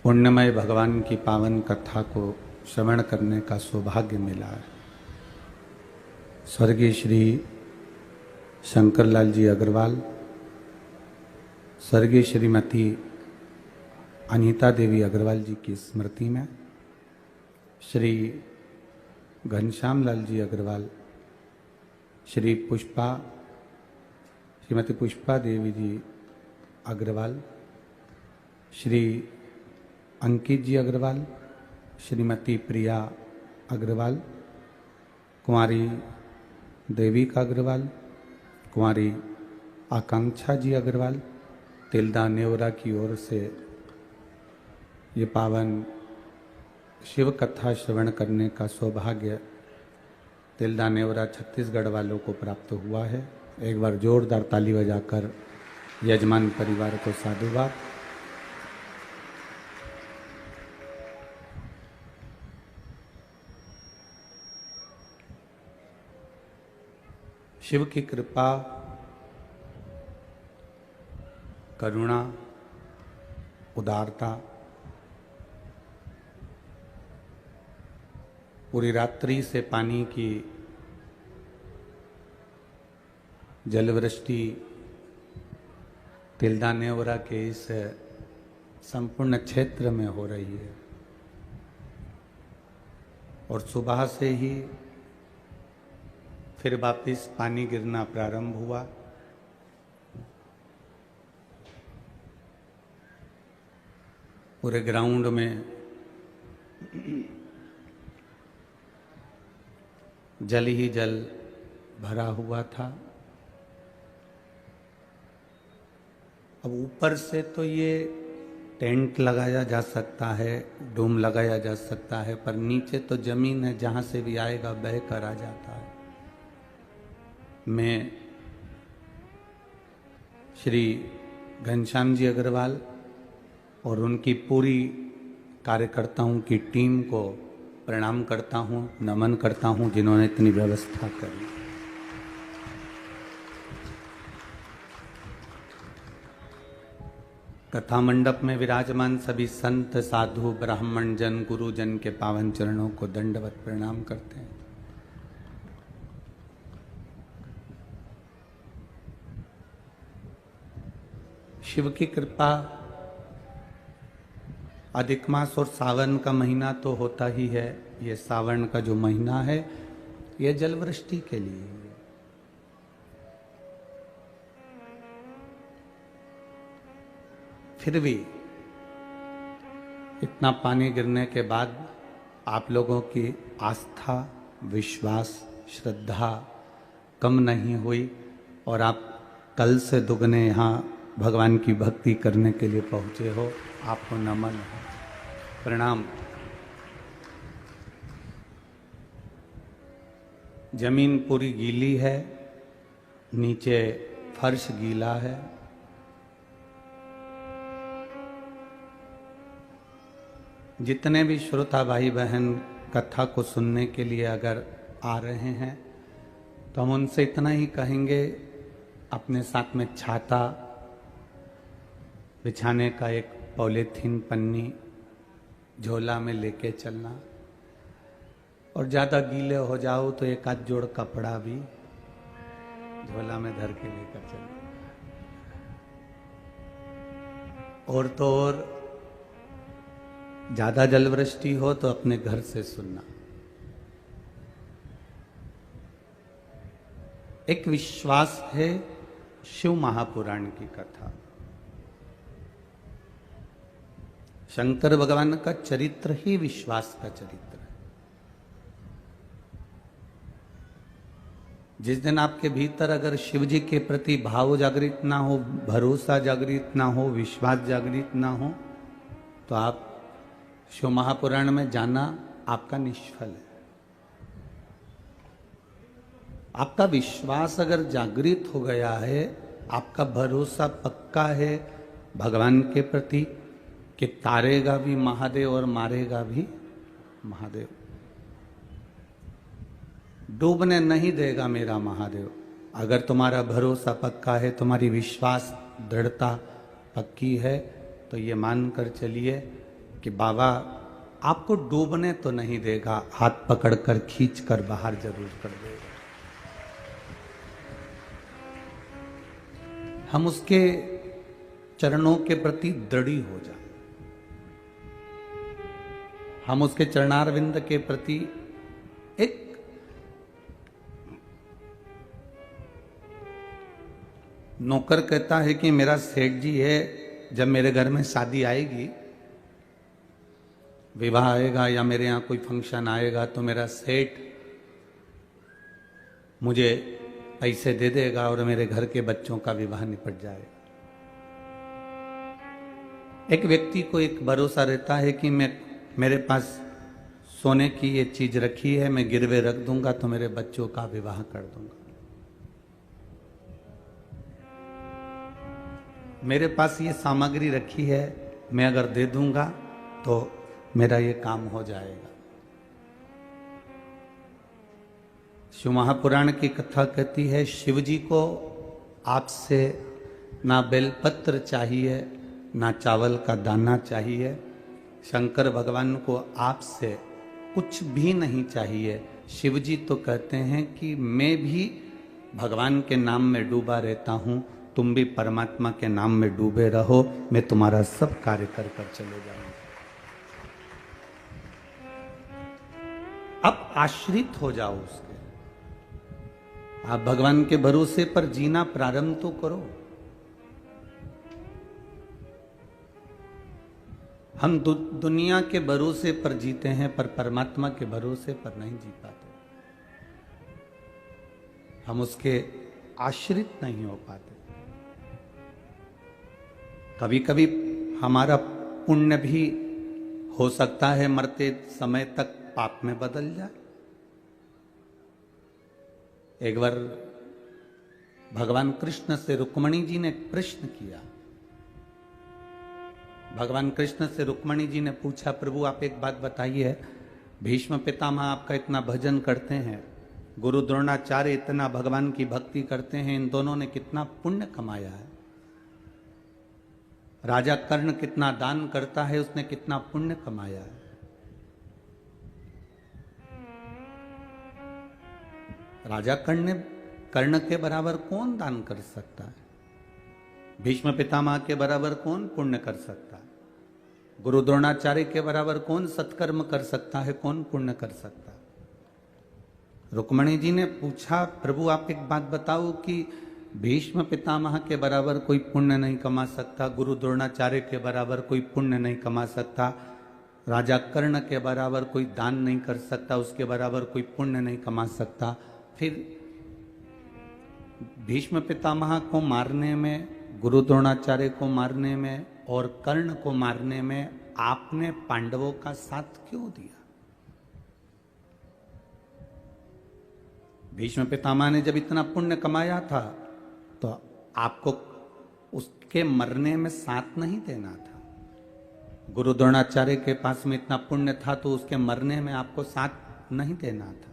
पुण्यमय भगवान की पावन कथा को श्रवण करने का सौभाग्य मिला है। स्वर्गीय श्री शंकरलाल जी अग्रवाल, स्वर्गीय श्रीमती अनीता देवी अग्रवाल जी की स्मृति में श्री घनश्याम लाल जी अग्रवाल, श्रीमती पुष्पा देवी जी अग्रवाल, श्री अंकित जी अग्रवाल, श्रीमती प्रिया अग्रवाल, कुंवारी देविका अग्रवाल, कुंवारी आकांक्षा जी अग्रवाल, तिलदा नेवरा की ओर से ये पावन शिव कथा श्रवण करने का सौभाग्य तिलदा नेवरा छत्तीसगढ़ वालों को प्राप्त हुआ है। एक बार जोरदार ताली बजाकर यजमान परिवार को साधुवाद। शिव की कृपा, करुणा, उदारता पूरी रात्रि से पानी की जलवृष्टि तिलदा नेवरा के इस संपूर्ण क्षेत्र में हो रही है और सुबह से ही फिर वापिस पानी गिरना प्रारंभ हुआ। पूरे ग्राउंड में जल ही जल भरा हुआ था। अब ऊपर से तो ये टेंट लगाया जा सकता है, डोम लगाया जा सकता है, पर नीचे तो जमीन है, जहां से भी आएगा बह कर आ जाता है। मैं श्री घनश्याम जी अग्रवाल और उनकी पूरी कार्यकर्ताओं की टीम को प्रणाम करता हूँ, नमन करता हूँ, जिन्होंने इतनी व्यवस्था करी। कथा मंडप में विराजमान सभी संत, साधु, ब्राह्मण जन, गुरुजन के पावन चरणों को दंडवत प्रणाम करते हैं। शिव की कृपा, अधिक मास और सावन का महीना तो होता ही है। ये सावन का जो महीना है ये जलवृष्टि के लिए है। फिर भी इतना पानी गिरने के बाद आप लोगों की आस्था, विश्वास, श्रद्धा कम नहीं हुई और आप कल से दुगने यहाँ भगवान की भक्ति करने के लिए पहुँचे हो। आपको नमन है, प्रणाम। जमीन पूरी गीली है, नीचे फर्श गीला है। जितने भी श्रोता भाई बहन कथा को सुनने के लिए अगर आ रहे हैं तो हम उनसे इतना ही कहेंगे, अपने साथ में छाता बिछाने का एक पॉलीथीन पन्नी झोला में लेके चलना, और ज़्यादा गीले हो जाओ तो एक आध जोड़ कपड़ा भी झोला में धर के लेकर चलना। और तो और ज़्यादा जलवृष्टि हो तो अपने घर से सुनना। एक विश्वास है शिव महापुराण की कथा। शंकर भगवान का चरित्र ही विश्वास का चरित्र है। जिस दिन आपके भीतर अगर शिव जी के प्रति भाव जागृत ना हो, भरोसा जागृत ना हो, विश्वास जागृत ना हो, तो आप शिव महापुराण में जाना आपका निष्फल है। आपका विश्वास अगर जागृत हो गया है, आपका भरोसा पक्का है भगवान के प्रति कि तारेगा भी महादेव और मारेगा भी महादेव, डूबने नहीं देगा मेरा महादेव। अगर तुम्हारा भरोसा पक्का है, तुम्हारी विश्वास दृढ़ता पक्की है, तो ये मान कर चलिए कि बाबा आपको डूबने तो नहीं देगा, हाथ पकड़कर खींचकर बाहर जरूर कर देगा। हम उसके चरणों के प्रति दृढ़ हो जाए, हम उसके चरणारविंद के प्रति एक नौकर कहता है कि मेरा सेठ जी है, जब मेरे घर में शादी आएगी, विवाह आएगा या मेरे यहाँ कोई फंक्शन आएगा, तो मेरा सेठ मुझे पैसे दे देगा और मेरे घर के बच्चों का विवाह निपट जाएगा। एक व्यक्ति को एक भरोसा रहता है कि मेरे पास सोने की ये चीज रखी है, मैं गिरवे रख दूंगा तो मेरे बच्चों का विवाह कर दूंगा। मेरे पास ये सामग्री रखी है, मैं अगर दे दूंगा तो मेरा ये काम हो जाएगा। शिव महापुराण की कथा कहती है, शिव जी को आपसे ना बेलपत्र चाहिए, ना चावल का दाना चाहिए। शंकर भगवान को आपसे कुछ भी नहीं चाहिए। शिव जी तो कहते हैं कि मैं भी भगवान के नाम में डूबा रहता हूं, तुम भी परमात्मा के नाम में डूबे रहो, मैं तुम्हारा सब कार्य कर कर चले जाऊंगा। अब आश्रित हो जाओ उसके, आप भगवान के भरोसे पर जीना प्रारंभ तो करो। हम दुनिया के भरोसे पर जीते हैं, पर परमात्मा के भरोसे पर नहीं जी पाते। हम उसके आश्रित नहीं हो पाते। कभी कभी हमारा पुण्य भी हो सकता है मरते समय तक पाप में बदल जाए। एक बार भगवान कृष्ण से रुक्मणी जी ने प्रश्न किया। भगवान कृष्ण से रुक्मणी जी ने पूछा, प्रभु आप एक बात बताइए, भीष्म पितामह आपका इतना भजन करते हैं, गुरु द्रोणाचार्य इतना भगवान की भक्ति करते हैं, इन दोनों ने कितना पुण्य कमाया है? राजा कर्ण कितना दान करता है, उसने कितना पुण्य कमाया है? राजा कर्ण के बराबर कौन दान कर सकता है? भीष्म पितामह के बराबर कौन पुण्य कर सकता है? गुरु द्रोणाचार्य के बराबर कौन सत्कर्म कर सकता है, कौन पुण्य कर सकता है? रुक्मणी जी ने पूछा, प्रभु आप एक बात बताओ कि भीष्म पितामह के बराबर कोई पुण्य नहीं कमा सकता, गुरु द्रोणाचार्य के बराबर कोई पुण्य नहीं कमा सकता, राजा कर्ण के बराबर कोई दान नहीं कर सकता, उसके बराबर कोई पुण्य नहीं कमा सकता, फिर भीष्म पितामह को मारने में, गुरु द्रोणाचार्य को मारने में और कर्ण को मारने में आपने पांडवों का साथ क्यों दिया? भीष्म पितामह ने जब इतना पुण्य कमाया था तो आपको उसके मरने में साथ नहीं देना था। गुरु द्रोणाचार्य के पास में इतना पुण्य था तो उसके मरने में आपको साथ नहीं देना था।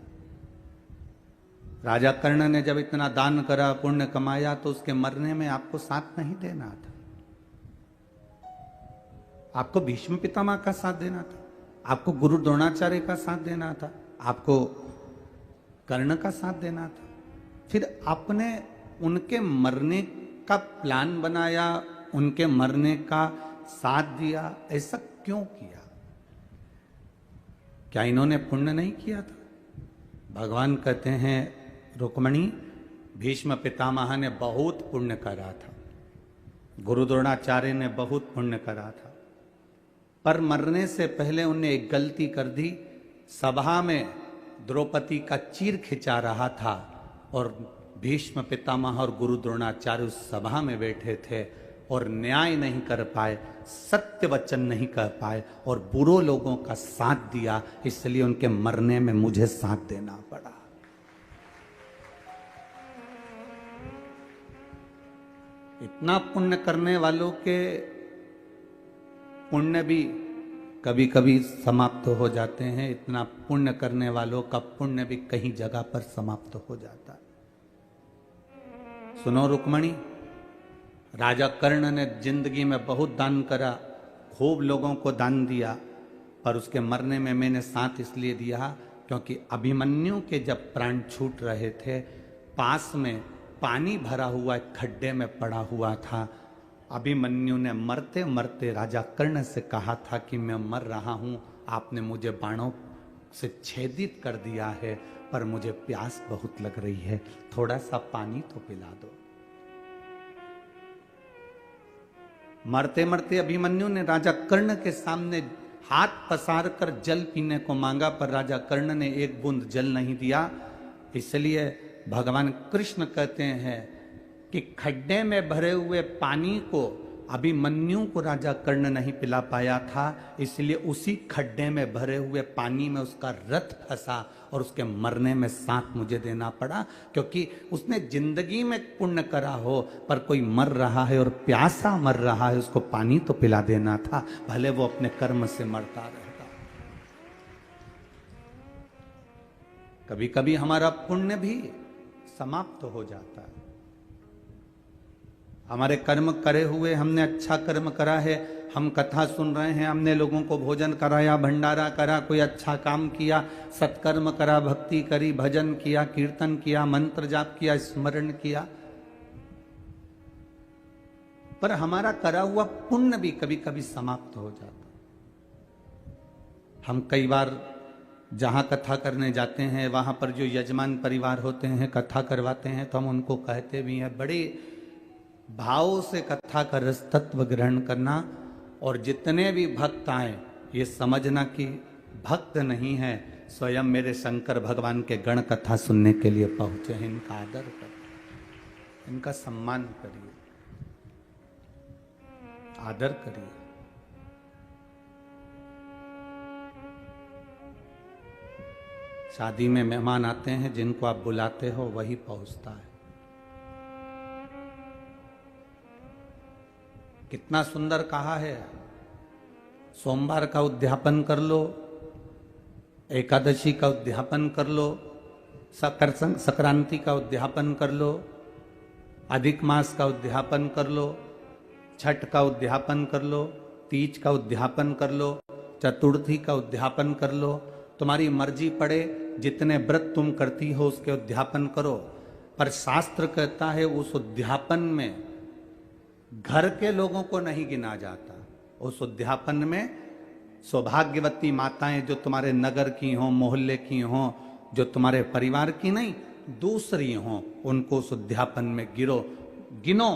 राजा कर्ण ने जब इतना दान करा, पुण्य कमाया, तो उसके मरने में आपको साथ नहीं देना था। आपको भीष्म पितामह का साथ देना था, आपको गुरु द्रोणाचार्य का साथ देना था, आपको कर्ण का साथ देना था। फिर आपने उनके मरने का प्लान बनाया, उनके मरने का साथ दिया, ऐसा क्यों किया? क्या इन्होंने पुण्य नहीं किया था? भगवान कहते हैं, रुक्मणी भीष्म पितामह ने बहुत पुण्य करा था, गुरु द्रोणाचार्य ने बहुत पुण्य करा था, पर मरने से पहले उन्हें एक गलती कर दी। सभा में द्रौपदी का चीर खिंचा रहा था और भीष्म पितामह और गुरु द्रोणाचार्य उस सभा में बैठे थे और न्याय नहीं कर पाए, सत्य वचन नहीं कह पाए और बुरे लोगों का साथ दिया, इसलिए उनके मरने में मुझे साथ देना पड़ा। इतना पुण्य करने वालों के पुण्य भी कभी कभी समाप्त हो जाते हैं। इतना पुण्य करने वालों का पुण्य भी कहीं जगह पर समाप्त हो जाता है। सुनो रुक्मणी, राजा कर्ण ने जिंदगी में बहुत दान करा, खूब लोगों को दान दिया, पर उसके मरने में मैंने साथ इसलिए दिया क्योंकि अभिमन्यु के जब प्राण छूट रहे थे, पास में पानी भरा हुआ एक खड्डे में पड़ा हुआ था। अभिमन्यु ने मरते मरते राजा कर्ण से कहा था कि मैं मर रहा हूं, आपने मुझे बाणों से छेदित कर दिया है, पर मुझे प्यास बहुत लग रही है, थोड़ा सा पानी तो पिला दो। मरते मरते अभिमन्यु ने राजा कर्ण के सामने हाथ पसार कर जल पीने को मांगा, पर राजा कर्ण ने एक बूंद जल नहीं दिया। इसलिए भगवान कृष्ण कहते हैं कि खड्डे में भरे हुए पानी को अभिमन्यु को राजा कर्ण नहीं पिला पाया था, इसलिए उसी खड्डे में भरे हुए पानी में उसका रथ फंसा और उसके मरने में साथ मुझे देना पड़ा, क्योंकि उसने जिंदगी में पुण्य करा हो, पर कोई मर रहा है और प्यासा मर रहा है, उसको पानी तो पिला देना था, भले वो अपने कर्म से मरता रहता। कभी कभी हमारा पुण्य भी समाप्त हो जाता है। हमारे कर्म करे हुए, हमने अच्छा कर्म करा है, हम कथा सुन रहे हैं, हमने लोगों को भोजन कराया, भंडारा करा, कोई अच्छा काम किया, सत्कर्म करा, भक्ति करी, भजन किया, कीर्तन किया, मंत्र जाप किया, स्मरण किया, पर हमारा करा हुआ पुण्य भी कभी कभी समाप्त हो जाता। हम कई बार जहां कथा करने जाते हैं, वहां पर जो यजमान परिवार होते हैं, कथा करवाते हैं, तो हम उनको कहते भी हैं बड़े भाव से कथा का रस तत्व ग्रहण करना, और जितने भी भक्त आए ये समझना कि भक्त नहीं है, स्वयं मेरे शंकर भगवान के गण कथा सुनने के लिए पहुंचे हैं। इनका आदर करिए, इनका सम्मान करिए, आदर करिए। शादी में मेहमान आते हैं, जिनको आप बुलाते हो वही पहुंचता है। कितना सुंदर कहा है, सोमवार का उद्यापन कर लो, एकादशी का उद्यापन कर लो, संक्रांति का उद्यापन कर लो, अधिक मास का उद्यापन कर लो, छठ का उद्यापन कर लो, तीज का उद्यापन कर लो, चतुर्थी का उद्यापन कर लो, तुम्हारी मर्जी पड़े, जितने व्रत तुम करती हो उसके उद्यापन करो। पर शास्त्र कहता है उस उद्यापन में घर के लोगों को नहीं गिना जाता। उस उद्यापन में सौभाग्यवती माताएं जो तुम्हारे नगर की हों, मोहल्ले की हों, जो तुम्हारे परिवार की नहीं दूसरी हों, उनको उस उद्यापन में गिनो।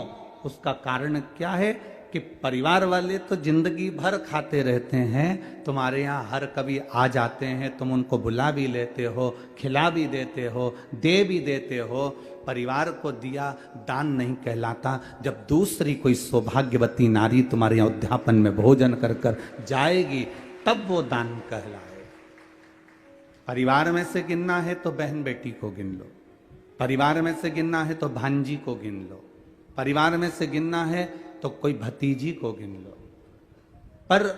उसका कारण क्या है कि परिवार वाले तो जिंदगी भर खाते रहते हैं, तुम्हारे यहाँ हर कभी आ जाते हैं, तुम उनको बुला भी लेते हो, खिला भी देते हो, दे भी देते हो। परिवार को दिया दान नहीं कहलाता। जब दूसरी कोई सौभाग्यवती नारी तुम्हारे यहाँ उद्यापन में भोजन कर कर जाएगी, तब वो दान कहलाए। परिवार में से गिनना है तो बहन बेटी को गिन लो, परिवार में से गिनना है तो भांजी को गिन लो, परिवार में से गिनना है तो कोई भतीजी को गिन लो। पर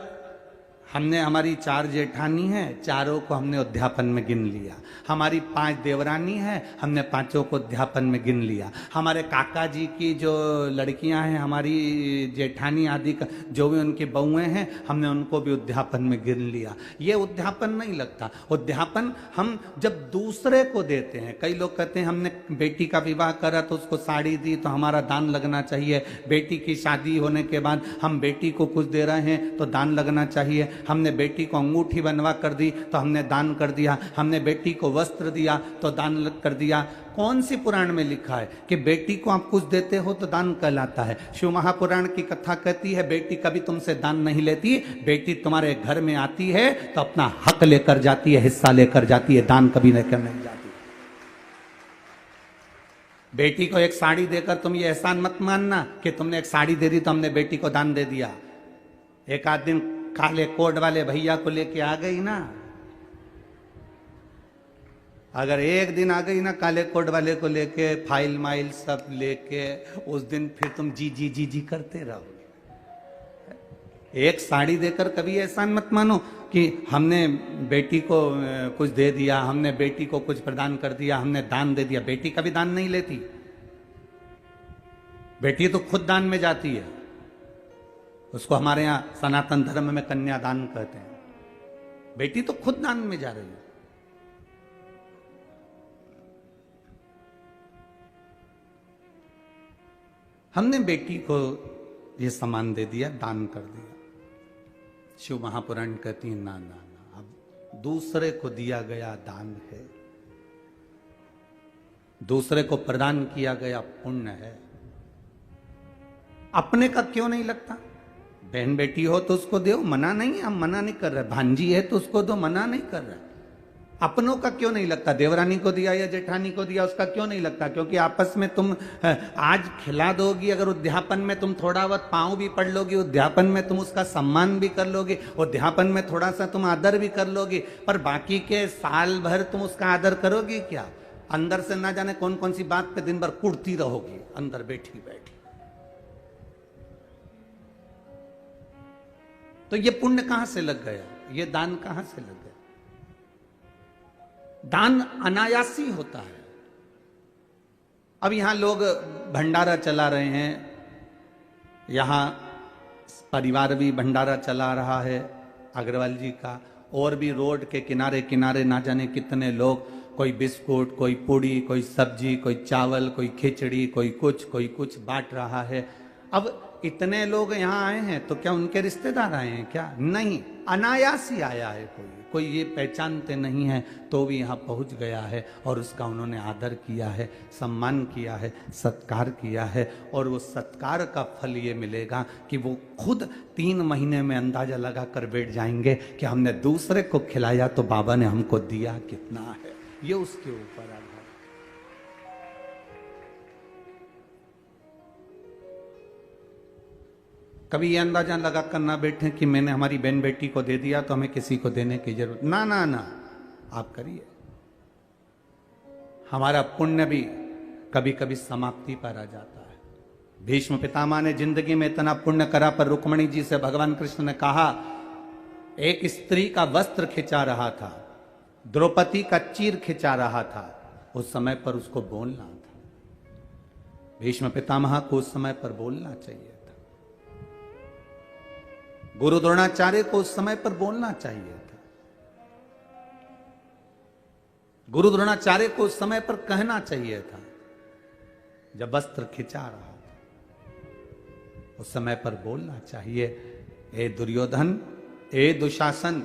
हमने, हमारी 4 जेठानी है, चारों को हमने उद्यापन में गिन लिया। हमारी 5 देवरानी है, हमने 5 को उद्यापन में गिन लिया। हमारे काका जी की जो लड़कियां हैं, हमारी जेठानी आदि का जो भी उनकी बहुएं हैं, हमने उनको भी उद्यापन में गिन लिया। ये उद्यापन नहीं लगता। उद्यापन हम जब दूसरे को देते हैं, कई लोग कहते हैं हमने बेटी का विवाह करा तो उसको साड़ी दी तो हमारा दान लगना चाहिए, बेटी की शादी होने के बाद हम बेटी को कुछ दे रहे हैं तो दान लगना चाहिए, हमने बेटी को अंगूठी बनवा कर दी तो हमने दान कर दिया, हमने बेटी को वस्त्र दिया तो दान कर दिया। कौन सी पुराण में लिखा है कि बेटी को आप कुछ देते हो तो दान कहलाता है? शिव महापुराण की कथा कहती है बेटी कभी तुमसे दान नहीं लेती, बेटी तुम्हारे घर में आती है तो अपना हक लेकर जाती है, हिस्सा लेकर जाती है, दान कभी लेकर नहीं जाती। बेटी को एक साड़ी देकर तुम ये एहसान मत मानना कि तुमने एक साड़ी दे दी तो हमने बेटी को दान दे दिया। एक आध दिन काले कोट वाले भैया को लेके आ गई ना, अगर एक दिन आ गई ना काले कोट वाले को लेके, फाइल माइल सब लेके, उस दिन फिर तुम जी जी जी जी करते रहोगे। एक साड़ी देकर कभी एहसान मत मानो कि हमने बेटी को कुछ दे दिया, हमने बेटी को कुछ प्रदान कर दिया, हमने दान दे दिया। बेटी कभी दान नहीं लेती, बेटी तो खुद दान में जाती है। उसको हमारे यहां सनातन धर्म में कन्यादान कहते हैं। बेटी तो खुद दान में जा रही है। हमने बेटी को ये सामान दे दिया, दान कर दिया। शिव महापुराण कहती है ना ना ना, अब दूसरे को दिया गया दान है, दूसरे को प्रदान किया गया पुण्य है। अपने का क्यों नहीं लगता? बहन बेटी हो तो उसको दो, मना नहीं, हम मना नहीं कर रहे। भांजी है तो उसको दो, मना नहीं कर रहे। अपनों का क्यों नहीं लगता? देवरानी को दिया या जेठानी को दिया, उसका क्यों नहीं लगता? क्योंकि आपस में तुम आज खिला दोगी, अगर उद्यापन में तुम थोड़ा बहुत पाँव भी पढ़ लोगी, उद्यापन में तुम उसका सम्मान भी कर लोगे, उद्यापन में थोड़ा सा तुम आदर भी कर लोगे, पर बाकी के साल भर तुम उसका आदर करोगी क्या? अंदर से ना जाने कौन कौन सी बात पे दिन भर कुड़ती रहोगी, अंदर बैठी बैठी। तो ये पुण्य कहां से लग गया? ये दान कहां से लग गया? दान अनायासी होता है। अब यहां लोग भंडारा चला रहे हैं, यहां परिवार भी भंडारा चला रहा है अग्रवाल जी का, और भी रोड के किनारे किनारे ना जाने कितने लोग, कोई बिस्कुट, कोई पूड़ी, कोई सब्जी, कोई चावल, कोई खिचड़ी, कोई कुछ बांट रहा है। अब इतने लोग यहाँ आए हैं तो क्या उनके रिश्तेदार आए हैं क्या? नहीं, अनायासी आया है। कोई ये पहचानते नहीं है तो भी यहाँ पहुँच गया है, और उसका उन्होंने आदर किया है, सम्मान किया है, सत्कार किया है। और वो सत्कार का फल ये मिलेगा कि वो खुद 3 महीने में अंदाजा लगा कर बैठ जाएंगे कि हमने दूसरे को खिलाया तो बाबा ने हमको दिया कितना है। ये उसके ऊपर आधार। कभी ये अंदाजा लगा कर ना बैठे कि मैंने हमारी बहन बेटी को दे दिया तो हमें किसी को देने की जरूरत ना ना ना, आप करिए। हमारा पुण्य भी कभी कभी समाप्ति पर आ जाता है। भीष्म पितामह ने जिंदगी में इतना पुण्य करा, पर रुक्मणी जी से भगवान कृष्ण ने कहा, एक स्त्री का वस्त्र खिंचा रहा था, द्रौपदी का चीर खिंचा रहा था, उस समय पर उसको बोलना था। भीष्म पितामह को उस समय पर बोलना चाहिए था। गुरु द्रोणाचार्य को उस समय पर बोलना चाहिए था। गुरु द्रोणाचार्य को उस समय पर कहना चाहिए था जब वस्त्र खिंचा रहा था, उस समय पर बोलना चाहिए, ए दुर्योधन, ए दुशासन,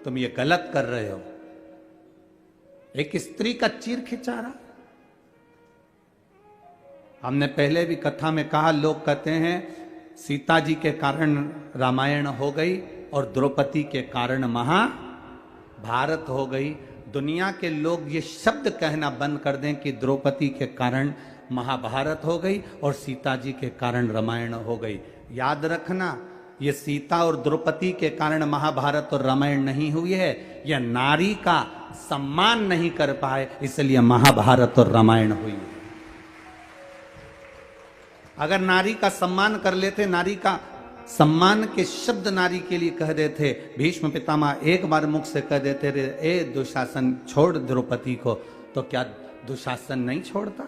तुम ये गलत कर रहे हो। एक स्त्री का चीर खिंचा रहा। हमने पहले भी कथा में कहा, लोग कहते हैं सीता जी के कारण रामायण हो गई और द्रौपदी के कारण महाभारत हो गई। दुनिया के लोग ये शब्द कहना बंद कर दें कि द्रौपदी के कारण महाभारत हो गई और सीता जी के कारण रामायण हो गई। याद रखना, ये सीता और द्रौपदी के कारण महाभारत और रामायण नहीं हुई है, यह नारी का सम्मान नहीं कर पाए इसलिए महाभारत और रामायण हुई है। अगर नारी का सम्मान कर लेते, नारी का सम्मान के शब्द नारी के लिए कह देते, भीष्म पितामह एक बार मुख से कह देते रे, ए दुशासन छोड़ द्रौपदी को, तो क्या दुशासन नहीं छोड़ता?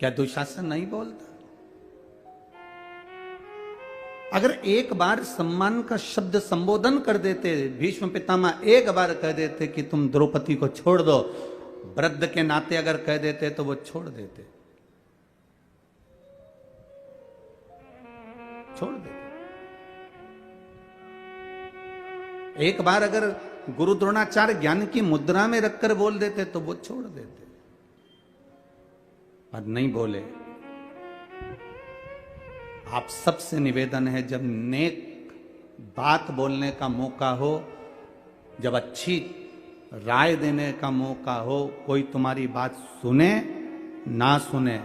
क्या दुशासन नहीं बोलता? अगर एक बार सम्मान का शब्द संबोधन कर देते, भीष्म पितामह एक बार कह देते कि तुम द्रौपदी को छोड़ दो, वृद्ध के नाते अगर कह देते तो वो छोड़ देते, छोड़ देते। एक बार अगर गुरु द्रोणाचार्य ज्ञान की मुद्रा में रखकर बोल देते तो वो छोड़ देते, पर नहीं बोले। आप सबसे निवेदन है, जब नेक बात बोलने का मौका हो, जब अच्छी राय देने का मौका हो, कोई तुम्हारी बात सुने ना सुने,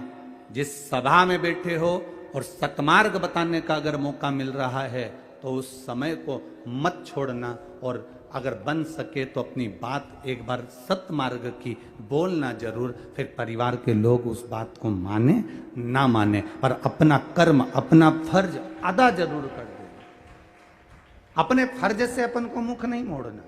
जिस सभा में बैठे हो और सतमार्ग बताने का अगर मौका मिल रहा है तो उस समय को मत छोड़ना, और अगर बन सके तो अपनी बात एक बार सतमार्ग की बोलना जरूर। फिर परिवार के लोग उस बात को माने ना माने, पर अपना कर्म, अपना फर्ज अदा जरूर कर देना। अपने फर्ज से अपन को मुख नहीं मोड़ना,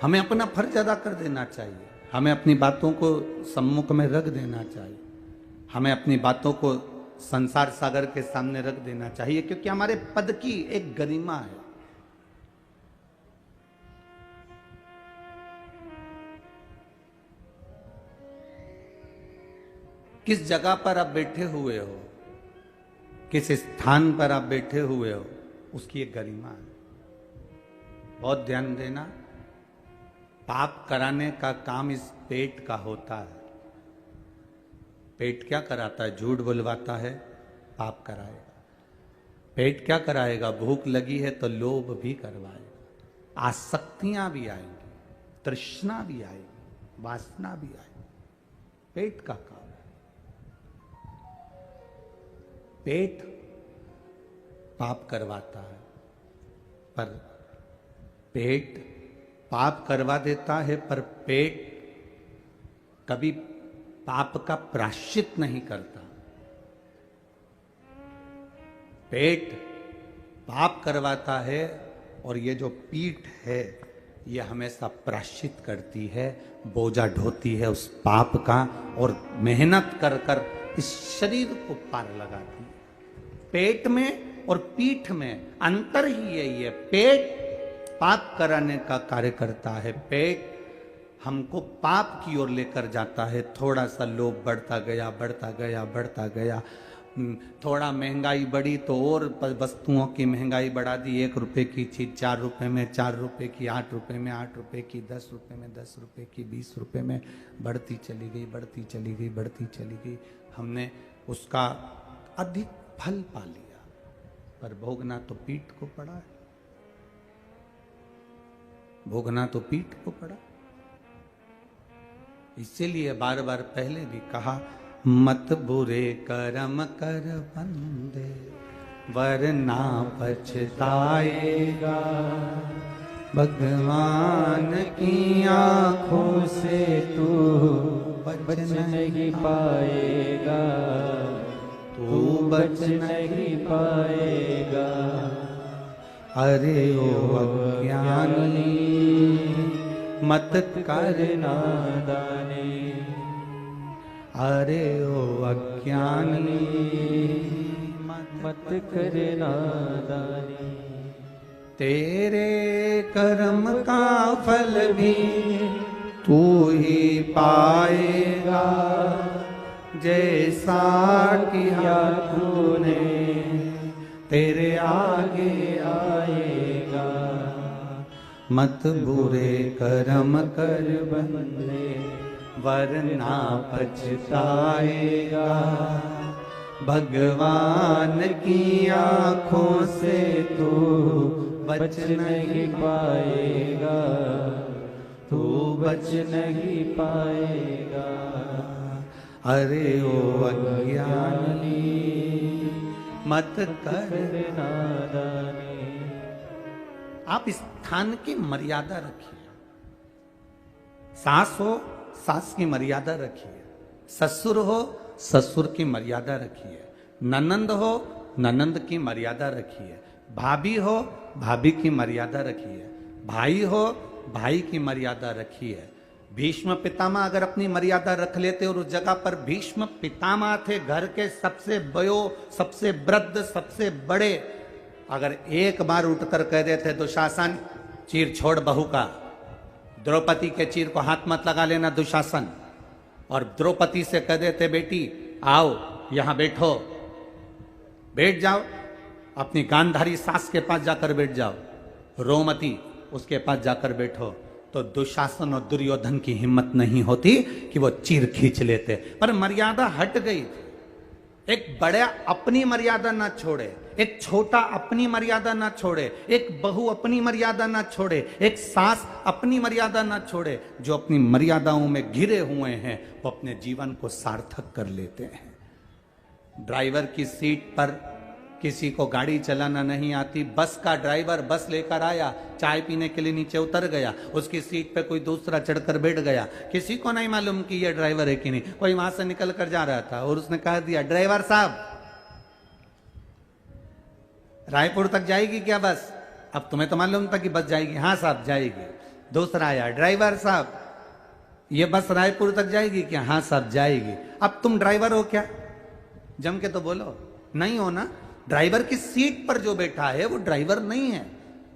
हमें अपना फर्ज अदा कर देना चाहिए, हमें अपनी बातों को सम्मुख में रख देना चाहिए। हमें अपनी बातों को संसार सागर के सामने रख देना चाहिए, क्योंकि हमारे पद की एक गरिमा है। किस जगह पर आप बैठे हुए हो, किस स्थान पर आप बैठे हुए हो, उसकी एक गरिमा है। बहुत ध्यान देना, पाप कराने का काम इस पेट का होता है। पेट क्या कराता है? झूठ बुलवाता है, पाप कराएगा। पेट क्या कराएगा? भूख लगी है तो लोभ भी करवाएगा, आसक्तियां भी आएंगी, तृष्णा भी आएगी, वासना भी आएगी। पेट का काम है। पेट पाप करवाता है, पर पेट पाप करवा देता है, पर पेट कभी पाप का प्रायश्चित नहीं करता। पेट पाप करवाता है, और ये जो पीठ है ये हमेशा प्रायश्चित करती है, बोझा ढोती है उस पाप का, और मेहनत कर कर इस शरीर को पार लगाती है। पेट में और पीठ में अंतर ही यही है। पेट पाप कराने का कार्य करता है, पेट हमको पाप की ओर लेकर जाता है। थोड़ा सा लोभ बढ़ता गया, बढ़ता गया, बढ़ता गया। थोड़ा महंगाई बढ़ी तो और वस्तुओं की महंगाई बढ़ा दी। 1 रुपए की चीज 4 रुपए में, 4 रुपए की 8 रुपए में, 8 रुपए की 10 रुपए में, 10 रुपए की 20 रुपए में, बढ़ती चली गई, बढ़ती चली गई, बढ़ती चली गई। हमने उसका अधिक फल पा लिया, पर भोगना तो पीठ को पड़ा है। भोगना तो पीठ को पड़ा। इसीलिए बार बार पहले भी कहा, मत बुरे कर्म कर बंदे, वरना पछताएगा। भगवान की आंखों से तू बच नहीं पाएगा, तू बच नहीं पाएगा। अरे ओ अज्ञानी मत कर नादानी, अरे ओ अज्ञानी मत कर नादानी। तेरे कर्म का फल भी तू ही पाएगा, जैसा किया तूने तेरे आगे आएगा। मत बुरे कर्म कर बंदे, वरना पछताएगा। भगवान की आंखों से तू बच नहीं पाएगा, तू बच नहीं पाएगा। अरे ओ अज्ञानी मत कर नादानी। आप स्थान की मर्यादा रखिए। सास हो, सास की मर्यादा रखिए। ससुर हो, ससुर की मर्यादा रखिए। ननंद हो, ननंद की मर्यादा रखिए। भाभी हो, भाभी की मर्यादा रखिए। भाई हो, भाई की मर्यादा रखिए। भीष्म पितामह अगर अपनी मर्यादा रख लेते, और उस जगह पर भीष्म पितामह थे, घर के सबसे बयो, सबसे वृद्ध, सबसे बड़े, अगर एक बार उठकर कह देते दुशासन चीर छोड़ बहू का, द्रौपदी के चीर को हाथ मत लगा लेना दुशासन, और द्रौपदी से कह देते बेटी आओ यहां बैठो, बैठ जाओ, अपनी गांधारी सास के पास जाकर बैठ जाओ, रोमती उसके पास जाकर बैठो, तो दुशासन और दुर्योधन की हिम्मत नहीं होती कि वो चीर खींच लेते। पर मर्यादा हट गई। एक बड़ा अपनी मर्यादा ना छोड़े, एक छोटा अपनी मर्यादा ना छोड़े, एक बहू अपनी मर्यादा ना छोड़े, एक सास अपनी मर्यादा ना छोड़े। जो अपनी मर्यादाओं में घिरे हुए हैं वो अपने जीवन को सार्थक कर लेते हैं। ड्राइवर की सीट पर किसी को गाड़ी चलाना नहीं आती, बस का ड्राइवर बस लेकर आया, चाय पीने के लिए नीचे उतर गया, उसकी सीट पे कोई दूसरा चढ़कर बैठ गया, किसी को नहीं मालूम कि ये ड्राइवर है कि नहीं। कोई वहां से निकल कर जा रहा था और उसने कह दिया ड्राइवर साहब रायपुर तक जाएगी क्या बस? अब तुम्हें तो मालूम था कि बस जाएगी। हाँ साहब जाएगी। दूसरा आया ड्राइवर साहब ये बस रायपुर तक जाएगी क्या? हाँ साहब जाएगी। अब तुम ड्राइवर हो क्या? जम के तो बोलो। नहीं हो ना। ड्राइवर की सीट पर जो बैठा है वो ड्राइवर नहीं है,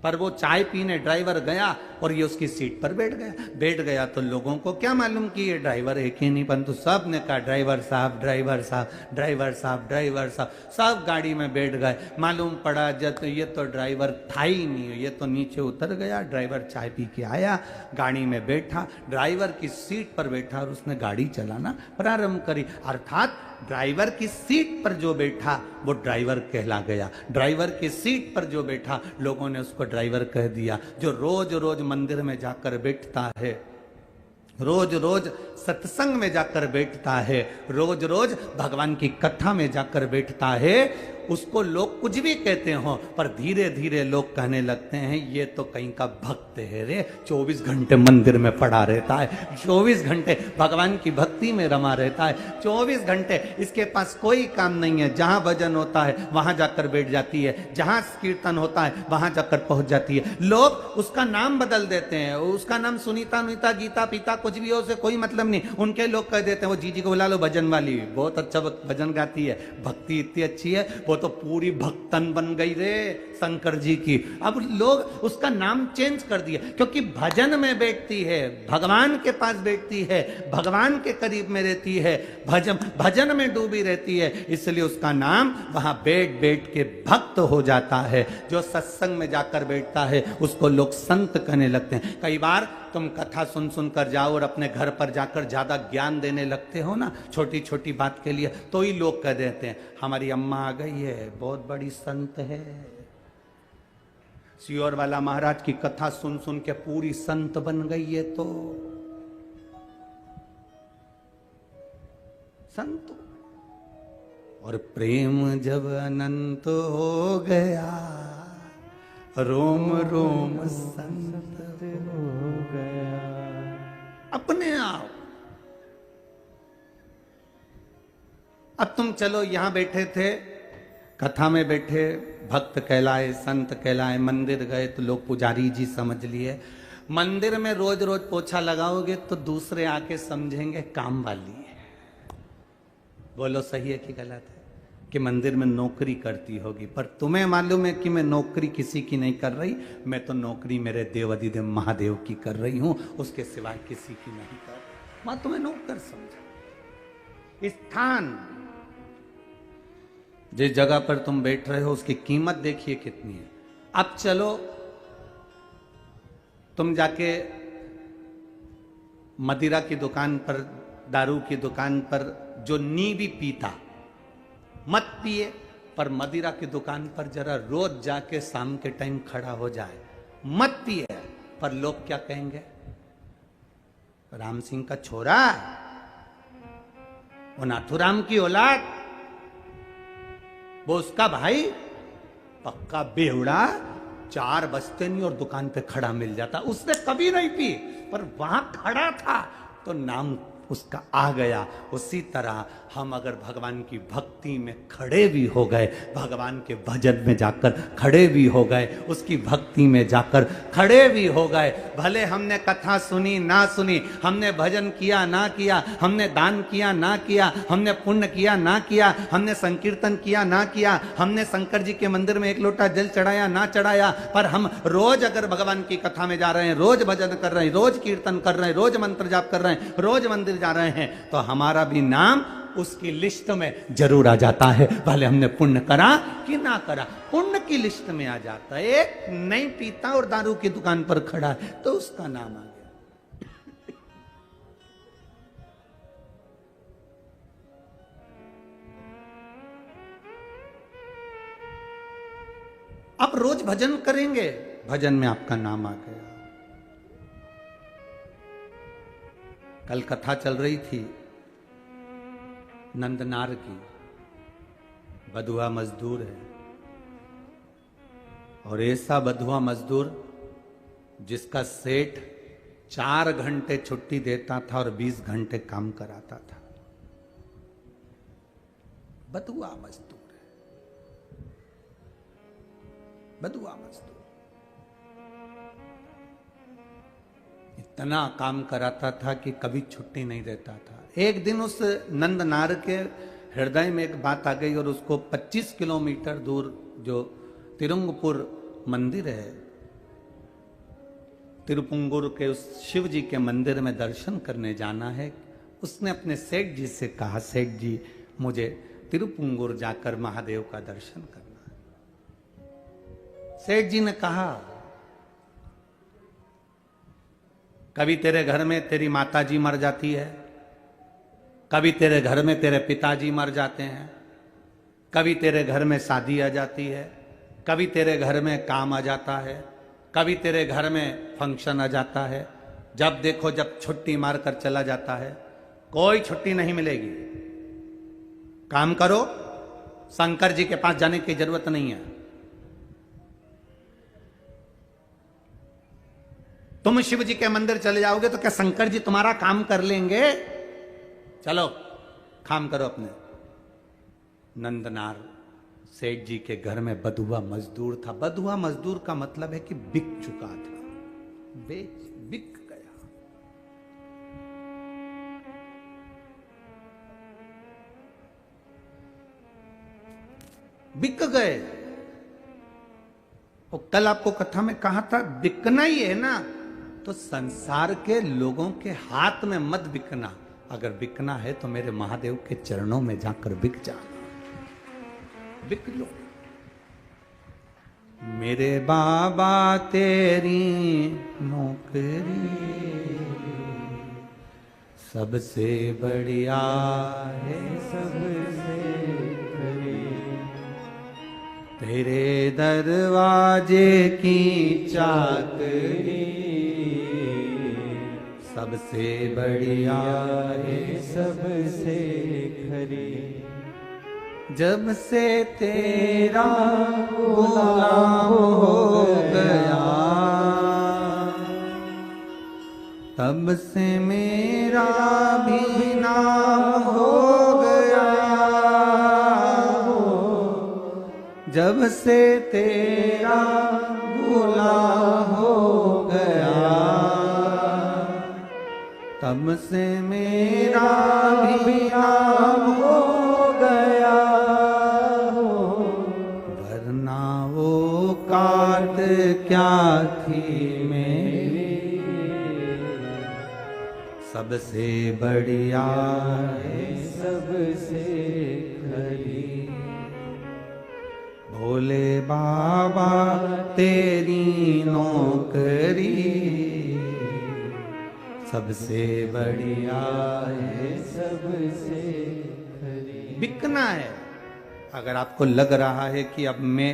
पर वो चाय पीने ड्राइवर गया और ये उसकी सीट पर बैठ गया तो लोगों को क्या मालूम कि ये ड्राइवर है कि नहीं, परंतु सब ने कहा ड्राइवर साहब, ड्राइवर साहब, ड्राइवर साहब, ड्राइवर साहब। सब गाड़ी में बैठ गए। मालूम पड़ा जब ये तो ड्राइवर था ही नहीं, ये तो नीचे उतर गया। ड्राइवर चाय पी के आया, गाड़ी में बैठा, ड्राइवर की सीट पर बैठा और उसने गाड़ी चलाना प्रारंभ करी। अर्थात ड्राइवर की सीट पर जो बैठा वो ड्राइवर कहला गया। ड्राइवर की सीट पर जो बैठा लोगों ने उसको ड्राइवर कह दिया। जो रोज रोज मंदिर में जाकर बैठता है, रोज रोज सत्संग में जाकर बैठता है, रोज रोज भगवान की कथा में जाकर बैठता है, उसको लोग कुछ भी कहते हो, पर धीरे धीरे लोग कहने लगते हैं ये तो कहीं का भक्त है रे, 24 घंटे मंदिर में पड़ा रहता है, 24 घंटे भगवान की भक्ति में रमा रहता है, 24 घंटे इसके पास कोई काम नहीं है। जहां भजन होता है वहां जाकर बैठ जाती है, जहां कीर्तन होता है वहां जाकर पहुंच जाती है। लोग उसका नाम बदल देते हैं, उसका नाम सुनीता, नुनीता, गीता, पीता कुछ भी हो, उसे कोई मतलब नहीं। उनके लोग कह देते हैं वो जीजी को बुला लो, भजन वाली बहुत अच्छा भजन गाती है, भक्ति इतनी अच्छी है, वो तो पूरी भक्तन बन गई रे शंकर जी की। अब लोग उसका नाम चेंज कर दिया, क्योंकि भजन में बैठती है, भगवान के पास बैठती है, भगवान के करीब में रहती है, भजन में डूबी रहती है, इसलिए उसका नाम वहां बैठ बैठ के भक्त हो जाता है। जो सत्संग में जाकर बैठता है उसको लोग संत कहने लगते हैं। कई बार तुम कथा सुन सुन कर जाओ और अपने घर पर जाकर ज्यादा ज्ञान देने लगते हो ना, छोटी छोटी बात के लिए, तो ही लोग कह देते हैं हमारी अम्मा आ गई है, बहुत बड़ी संत है। सियोर वाला महाराज की कथा सुन सुन के पूरी संत बन गई है, तो संत। और प्रेम जब अनंत हो गया, रोम रोम संत हो गया अपने आप। अब तुम चलो यहां बैठे थे, कथा में बैठे, भक्त कहलाए, संत कहलाए, मंदिर गए तो लोग पुजारी जी समझ लिए। मंदिर में रोज रोज पोछा लगाओगे तो दूसरे आके समझेंगे काम वाली है। बोलो सही है कि गलत है? कि मंदिर में नौकरी करती होगी, पर तुम्हें मालूम है कि मैं नौकरी किसी की नहीं कर रही, मैं तो नौकरी मेरे देवाधिदेव महादेव की कर रही हूं, उसके सिवाय किसी की नहीं कर रही। मैं तुम्हें नौकर समझा। स्थान, जिस जगह पर तुम बैठ रहे हो उसकी कीमत देखिए कितनी है। अब चलो तुम जाके मदिरा की दुकान पर, दारू की दुकान पर जो नींबी पीता मत पिए, पर मदिरा की दुकान पर जरा रोज जाके शाम के टाइम खड़ा हो जाए, मत पिए, पर लोग क्या कहेंगे? राम सिंह का छोरा, वो नाथुराम की औलाद, वो उसका भाई, पक्का बेहुड़ा, 4 बजते नहीं और दुकान पे खड़ा मिल जाता। उसने कभी नहीं पी, पर वहां खड़ा था तो नाम उसका आ गया। उसी तरह हम अगर भगवान की भक्ति में खड़े भी हो गए, भगवान के भजन में जाकर खड़े भी हो गए, उसकी भक्ति में जाकर खड़े भी हो गए, भले हमने कथा सुनी ना सुनी, हमने भजन किया ना किया, हमने दान किया ना किया, हमने पुण्य किया ना किया, हमने संकीर्तन किया ना किया, हमने शंकर जी के मंदिर में 1 लोटा जल चढ़ाया ना चढ़ाया, पर हम रोज अगर भगवान की कथा में जा रहे हैं, रोज भजन कर रहे हैं, रोज कीर्तन कर रहे हैं, रोज मंत्र जाप कर रहे हैं, रोज मंदिर जा रहे हैं, तो हमारा भी नाम उसकी लिस्ट में जरूर आ जाता है, भले हमने पुण्य करा कि ना करा, पुण्य की लिस्ट में आ जाता है। एक नहीं पीता और दारू की दुकान पर खड़ा है तो उसका नाम आ गया। आप रोज भजन करेंगे, भजन में आपका नाम आ गया। कल कथा चल रही थी नंदनार की, बधुआ मजदूर है, और ऐसा बधुआ मजदूर जिसका सेठ 4 घंटे छुट्टी देता था और 20 घंटे काम कराता था। बधुआ मजदूर है, बधुआ मजदूर। इतना काम कराता था कि कभी छुट्टी नहीं देता था। एक दिन उस नंद नार के हृदय में एक बात आ गई और उसको 25 किलोमीटर दूर जो तिरुंगपुर मंदिर है, तिरुपुंगुर के उस शिव जी के मंदिर में दर्शन करने जाना है। उसने अपने सेठ जी से कहा, सेठ जी मुझे तिरुपुंगुर जाकर महादेव का दर्शन करना है। सेठ जी ने कहा, कभी तेरे घर में तेरी माता जी मर जाती है, कभी तेरे घर में तेरे पिताजी मर जाते हैं, कभी तेरे घर में शादी आ जाती है, कभी तेरे घर में काम आ जाता है, कभी तेरे घर में फंक्शन आ जाता है। जब देखो जब छुट्टी मारकर चला जाता है, कोई छुट्टी नहीं मिलेगी। काम करो, शंकर जी के पास जाने की जरूरत नहीं है। तुम शिव जी के मंदिर चले जाओगे तो क्या शंकर जी तुम्हारा काम कर लेंगे? चलो काम करो अपने। नंदनार सेठ जी के घर में बधुआ मजदूर था। बधुआ मजदूर का मतलब है कि बिक चुका था, बिक गया। बिक गए। और कल आपको कथा में कहा था, बिकना ही है ना तो संसार के लोगों के हाथ में मत बिकना। अगर बिकना है तो मेरे महादेव के चरणों में जाकर बिक जाना, बिक लो। मेरे बाबा तेरी नौकरी सबसे बढ़िया है, सबसे तेरे दरवाजे की चाकरी सबसे बढ़िया है, सबसे खरी। जब से तेरा गुलाम हो गया, तब से मेरा भी नाम हो गया। जब से तेरा गुलाम हो गया, तब से मेरा भी नाम हो गया। वरना वो काट क्या थी मेरी, सबसे बढ़िया है, सबसे खरी। भोले बाबा तेरी नौकरी सबसे बढ़िया है, सबसे खरी। बिकना है। अगर आपको लग रहा है कि अब मैं,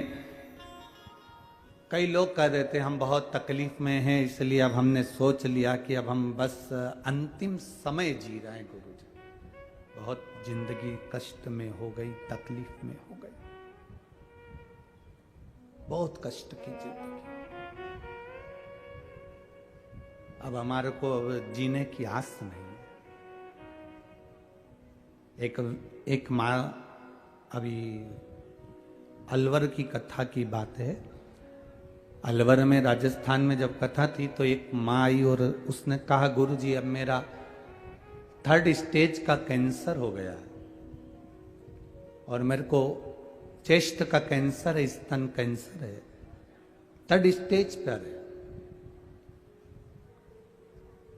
कई लोग कह देते हम बहुत तकलीफ में हैं इसलिए अब हमने सोच लिया कि अब हम बस अंतिम समय जी रहे हैं। गुरु जी, बहुत जिंदगी कष्ट में हो गई, तकलीफ में हो गई, बहुत कष्ट की जिंदगी। अब हमारे को जीने की आस नहीं है। एक माँ, अभी अलवर की कथा की बात है। अलवर में राजस्थान में जब कथा थी तो एक माँ आई और उसने कहा, गुरु जी अब मेरा 3rd स्टेज का कैंसर हो गया है और मेरे को चेस्ट का कैंसर है, स्तन कैंसर है, 3rd स्टेज पर है।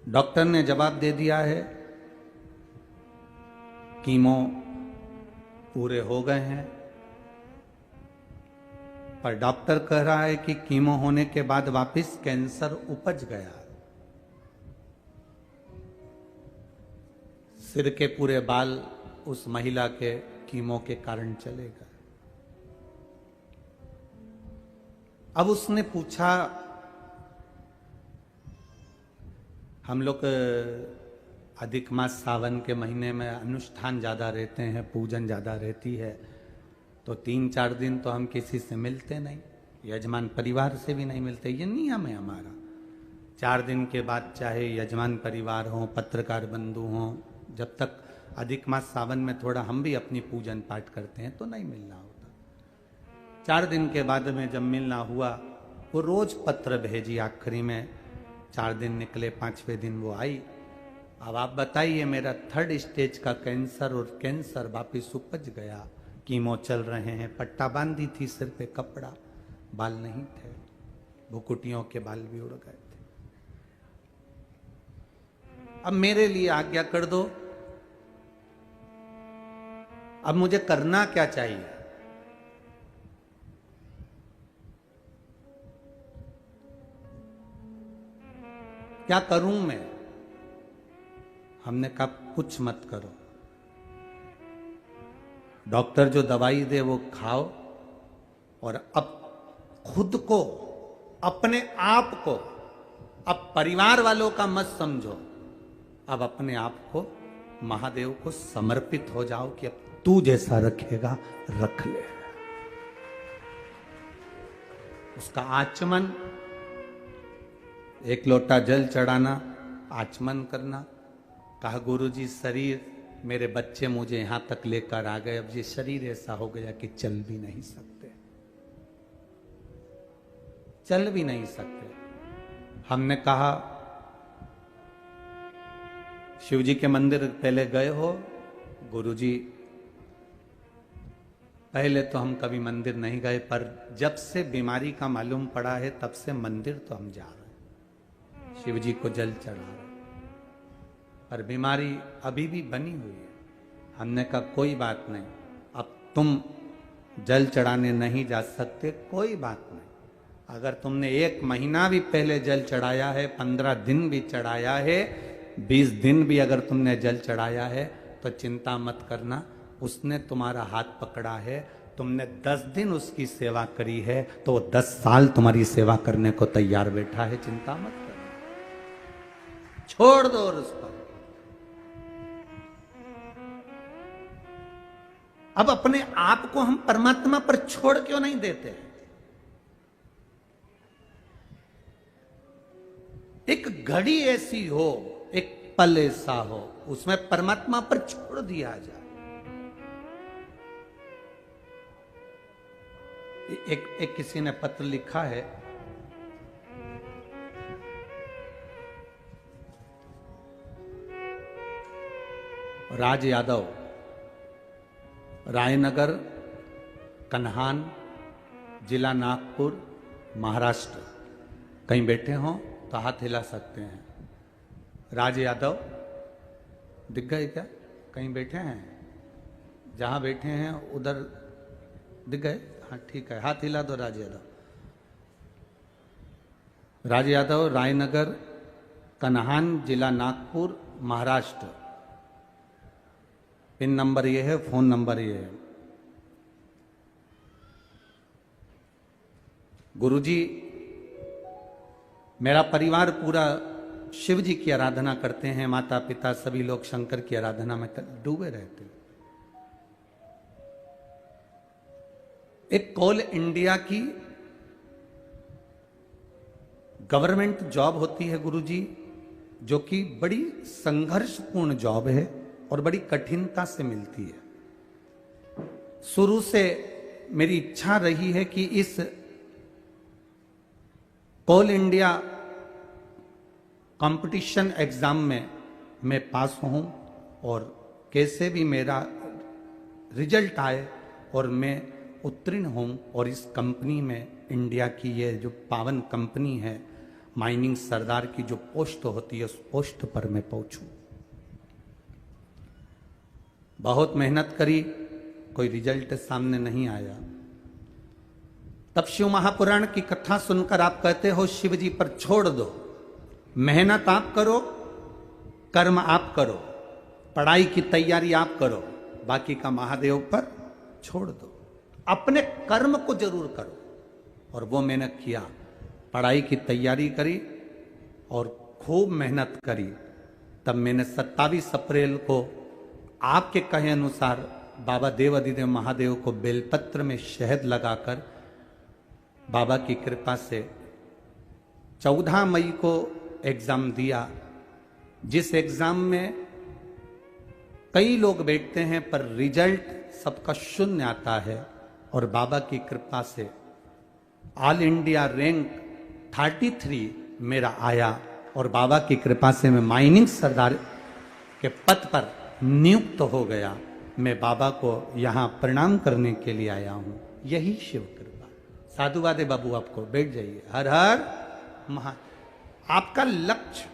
डॉक्टर ने जवाब दे दिया है, कीमो पूरे हो गए हैं, पर डॉक्टर कह रहा है कि कीमो होने के बाद वापस कैंसर उपज गया। सिर के पूरे बाल उस महिला के कीमो के कारण चले गए। अब उसने पूछा, हम लोग अधिक मास सावन के महीने में अनुष्ठान ज़्यादा रहते हैं, पूजन ज़्यादा रहती है, तो 3-4 दिन तो हम किसी से मिलते नहीं, यजमान परिवार से भी नहीं मिलते। ये नियम है हमारा। 4 दिन के बाद चाहे यजमान परिवार हो, पत्रकार बंधु हो, जब तक अधिक मास सावन में थोड़ा हम भी अपनी पूजन पाठ करते हैं तो नहीं मिलना होता। 4 दिन के बाद में जब मिलना हुआ, वो रोज पत्र भेजी आखिरी में 4 दिन निकले, 5वें दिन वो आई। अब आप बताइए, मेरा 3rd स्टेज का कैंसर, और कैंसर वापिस उपज गया। कीमो चल रहे हैं, पट्टा बांधी थी सिर पे, कपड़ा, बाल नहीं थे, भुकुटियों के बाल भी उड़ गए थे। अब मेरे लिए आज्ञा कर दो, अब मुझे करना क्या चाहिए? क्या करूं मैं? हमने कहा कुछ मत करो, डॉक्टर जो दवाई दे वो खाओ, और अब खुद को, अपने आप को, अब परिवार वालों का मत समझो, अब अपने आप को महादेव को समर्पित हो जाओ कि अब तू जैसा रखेगा रख ले। उसका आचमन, 1 लोटा जल चढ़ाना, आचमन करना। कहा गुरुजी शरीर, मेरे बच्चे मुझे यहां तक लेकर आ गए, अब ये शरीर ऐसा हो गया कि चल भी नहीं सकते, चल भी नहीं सकते। हमने कहा शिवजी के मंदिर पहले गए हो? गुरुजी पहले तो हम कभी मंदिर नहीं गए, पर जब से बीमारी का मालूम पड़ा है तब से मंदिर तो हम जा रहे हैं, शिवजी को जल चढ़ा रहे हैं, पर बीमारी अभी भी बनी हुई है। हमने कहा कोई बात नहीं, अब तुम जल चढ़ाने नहीं जा सकते, कोई बात नहीं। अगर तुमने 1 महीना भी पहले जल चढ़ाया है, 15 दिन भी चढ़ाया है, 20 दिन भी अगर तुमने जल चढ़ाया है, तो चिंता मत करना, उसने तुम्हारा हाथ पकड़ा है। तुमने 10 दिन उसकी सेवा करी है, तो वो 10 साल तुम्हारी सेवा करने को तैयार बैठा है, चिंता मत करना, छोड़ दो। और उस पर अब अपने आप को हम परमात्मा पर छोड़ क्यों नहीं देते? एक घड़ी ऐसी हो, एक पल ऐसा हो, उसमें परमात्मा पर छोड़ दिया जाए। एक किसी ने पत्र लिखा है, राज यादव, रायनगर, कन्हान, जिला नागपुर, महाराष्ट्र। कहीं बैठे हो तो हाथ हिला सकते हैं। राज यादव दिख गए क्या? कहीं बैठे हैं? जहां बैठे हैं उधर दिख गए? हाँ ठीक है, हाथ हिला दो। राज यादव, राज यादव, रायनगर, कन्हान, जिला नागपुर, महाराष्ट्र। पिन नंबर ये है, फोन नंबर ये है। गुरुजी, मेरा परिवार पूरा शिव जी की आराधना करते हैं, माता पिता सभी लोग शंकर की आराधना में डूबे रहते हैं। एक कोल इंडिया की गवर्नमेंट जॉब होती है गुरुजी, जो कि बड़ी संघर्षपूर्ण जॉब है और बड़ी कठिनता से मिलती है। शुरू से मेरी इच्छा रही है कि इस कोल इंडिया कंपटीशन एग्जाम में मैं पास हूं, और कैसे भी मेरा रिजल्ट आए और मैं उत्तीर्ण हूं, और इस कंपनी में, इंडिया की ये जो पावन कंपनी है, माइनिंग सरदार की जो पोस्ट होती है, उस पोस्ट पर मैं पहुंचूं। बहुत मेहनत करी, कोई रिजल्ट सामने नहीं आया। तब शिव महापुराण की कथा सुनकर आप कहते हो शिव जी पर छोड़ दो, मेहनत आप करो, कर्म आप करो, पढ़ाई की तैयारी आप करो, बाकी का महादेव पर छोड़ दो। अपने कर्म को जरूर करो, और वो मैंने किया। पढ़ाई की तैयारी करी और खूब मेहनत करी। तब मैंने 27 अप्रैल को आपके कहे अनुसार बाबा देवाधिदेव महादेव को बेलपत्र में शहद लगाकर बाबा की कृपा से 14 मई को एग्जाम दिया, जिस एग्जाम में कई लोग बैठते हैं पर रिजल्ट सबका शून्य आता है, और बाबा की कृपा से ऑल इंडिया रैंक 33 मेरा आया, और बाबा की कृपा से मैं माइनिंग सरदार के पद पर नियुक्त हो गया। मैं बाबा को यहाँ प्रणाम करने के लिए आया हूँ, यही शिव कृपा। साधुवादे बाबू, आपको बैठ जाइए। हर हर महा। आपका लक्ष्य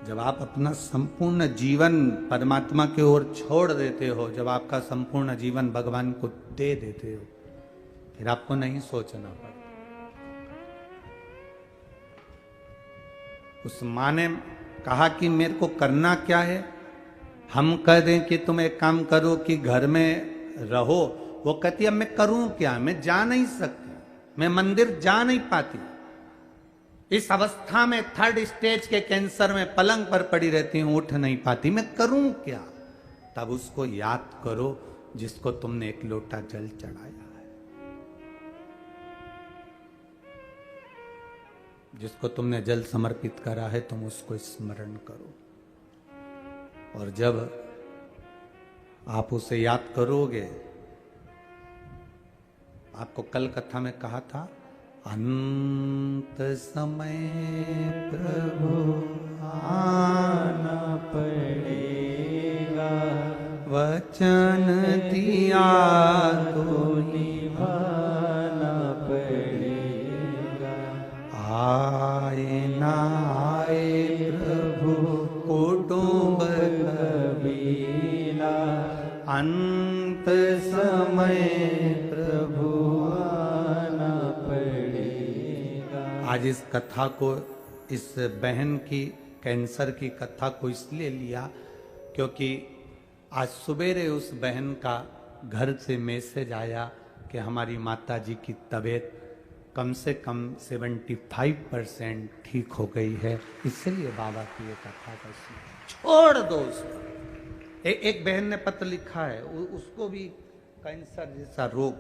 जब आप अपना संपूर्ण जीवन परमात्मा की ओर छोड़ देते हो, जब आपका संपूर्ण जीवन भगवान को दे देते हो, फिर आपको नहीं सोचना पड़ता। उस माँ ने कहा कि मेरे को करना क्या है। हम कह दें कि तुम एक काम करो कि घर में रहो, वो कहती अब मैं करूं क्या, मैं जा नहीं सकती, मैं मंदिर जा नहीं पाती, इस अवस्था में 3rd स्टेज के कैंसर में पलंग पर पड़ी रहती हूं, उठ नहीं पाती, मैं करूं क्या। तब उसको याद करो जिसको तुमने एक लोटा जल चढ़ाया है, जिसको तुमने जल समर्पित करा है, तुम उसको स्मरण करो। और जब आप उसे याद करोगे, आपको कल कथा में कहा था, अंत समय प्रभु आना पड़ेगा, वचन दिया तो निभाना पड़ेगा। आए ना आए प्रभु कुटुंब कबीला, अंत समय प्रभु आना पड़ेगा। आज इस कथा को, इस बहन की कैंसर की कथा को इसलिए लिया क्योंकि आज सवेरे उस बहन का घर से मैसेज आया कि हमारी माता जी की तबीयत कम से कम 75% ठीक हो गई है। इसलिए बाबा की ये कथा का छोड़ दो उसको। एक बहन ने पत्र लिखा है, उसको भी कैंसर जैसा रोग।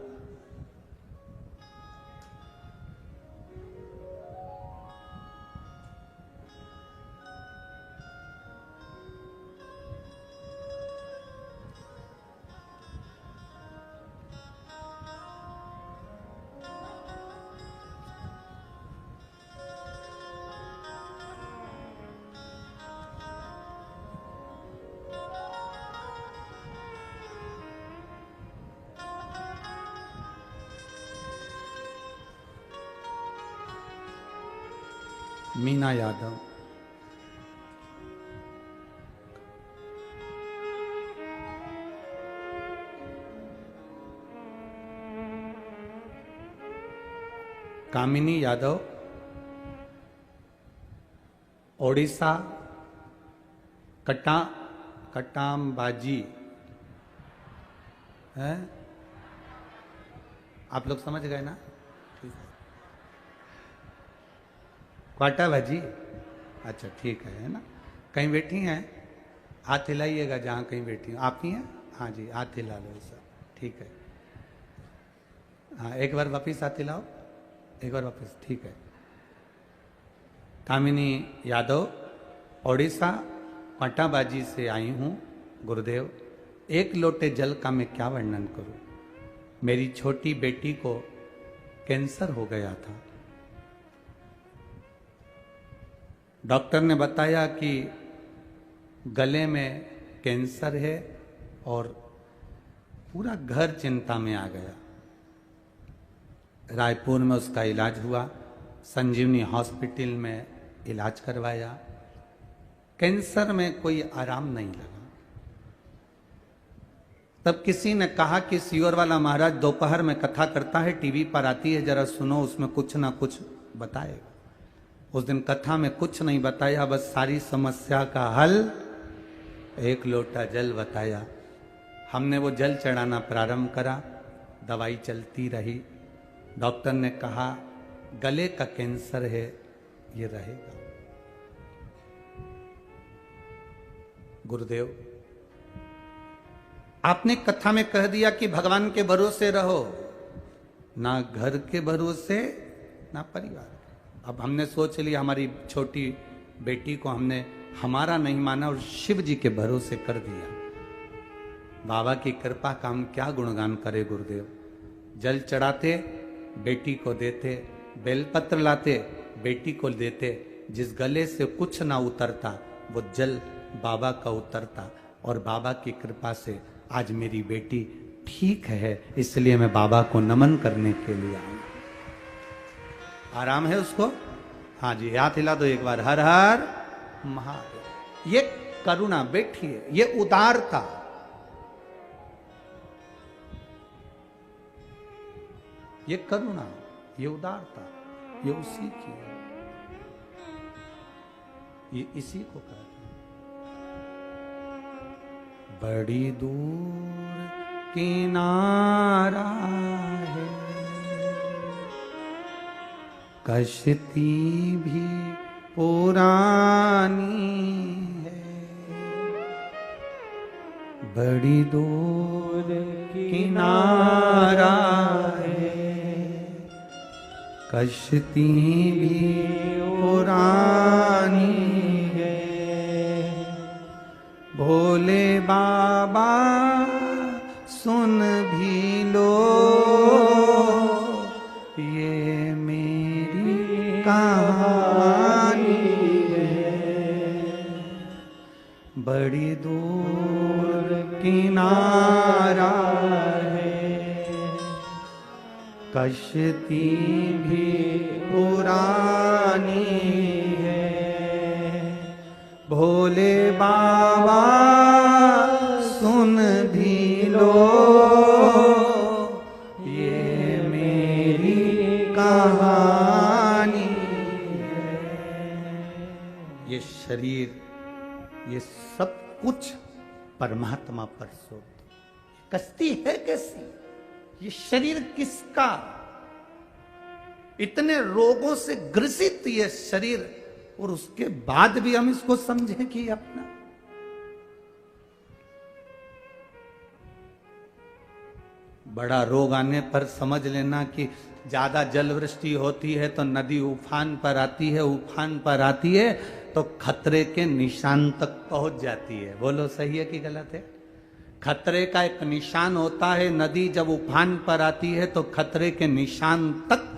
मीना यादव, कामिनी यादव, ओडिशा, कटामबाजी है। आप लोग समझ गए ना? क्वाटा भाजी, अच्छा ठीक है ना। कहीं बैठी हैं, हाथ हिलाइएगा जहाँ कहीं बैठी हैं। आप ही हैं? हाँ जी, हाथ हिला लो सब, ठीक है। हाँ, एक बार वापिस हाथ हिलाओ, एक बार वापिस, ठीक है। कामिनी यादव, ओडिशा, क्वाटाबाजी से आई हूँ। गुरुदेव, एक लोटे जल का मैं क्या वर्णन करूँ। मेरी छोटी बेटी को कैंसर हो गया था। डॉक्टर ने बताया कि गले में कैंसर है और पूरा घर चिंता में आ गया। रायपुर में उसका इलाज हुआ, संजीवनी हॉस्पिटल में इलाज करवाया। कैंसर में कोई आराम नहीं लगा। तब किसी ने कहा कि सियोर वाला महाराज दोपहर में कथा करता है, टीवी पर आती है, जरा सुनो, उसमें कुछ ना कुछ बताएगा। उस दिन कथा में कुछ नहीं बताया, बस सारी समस्या का हल एक लोटा जल बताया। हमने वो जल चढ़ाना प्रारंभ करा, दवाई चलती रही। डॉक्टर ने कहा गले का कैंसर है, ये रहेगा। गुरुदेव, आपने कथा में कह दिया कि भगवान के भरोसे रहो, ना घर के भरोसे ना परिवार। अब हमने सोच लिया, हमारी छोटी बेटी को हमने हमारा नहीं माना और शिव जी के भरोसे कर दिया। बाबा की कृपा का हम क्या गुणगान करे गुरुदेव। जल चढ़ाते बेटी को देते, बेलपत्र लाते बेटी को देते, जिस गले से कुछ ना उतरता वो जल बाबा का उतरता। और बाबा की कृपा से आज मेरी बेटी ठीक है, इसलिए मैं बाबा को नमन करने के लिए आऊं। आराम है उसको? हाँ जी, हाथ हिला दो एक बार, हर हर महादेव। ये करुणा बैठिए, ये उदारता, ये करुणा, ये उदारता, ये उसी की है, ये इसी को कहते हैं। बड़ी दूर किनारा है, कश्ती भी पुरानी है, बड़ी दूर किनारा है, कश्ती भी पुरानी है। भोले बाबा सुन भी लो, ये मेरी कहानी है, बड़ी दूर किनारा है, कश्ती भी पुरानी है। भोले बाबा सुन भी लो, ये मेरी कहानी है। ये शरीर, ये सब कुछ परमात्मा पर सौंप। कश्ती है कैसी? ये शरीर किसका? इतने रोगों से ग्रसित ये शरीर, और उसके बाद भी हम इसको समझें कि अपना। बड़ा रोग आने पर समझ लेना कि ज्यादा जल वृष्टि होती है तो नदी उफान पर आती है, उफान पर आती है तो खतरे के निशान तक पहुंच जाती है। बोलो सही है कि गलत है? खतरे का एक निशान होता है, नदी जब उफान पर आती है तो खतरे के निशान तक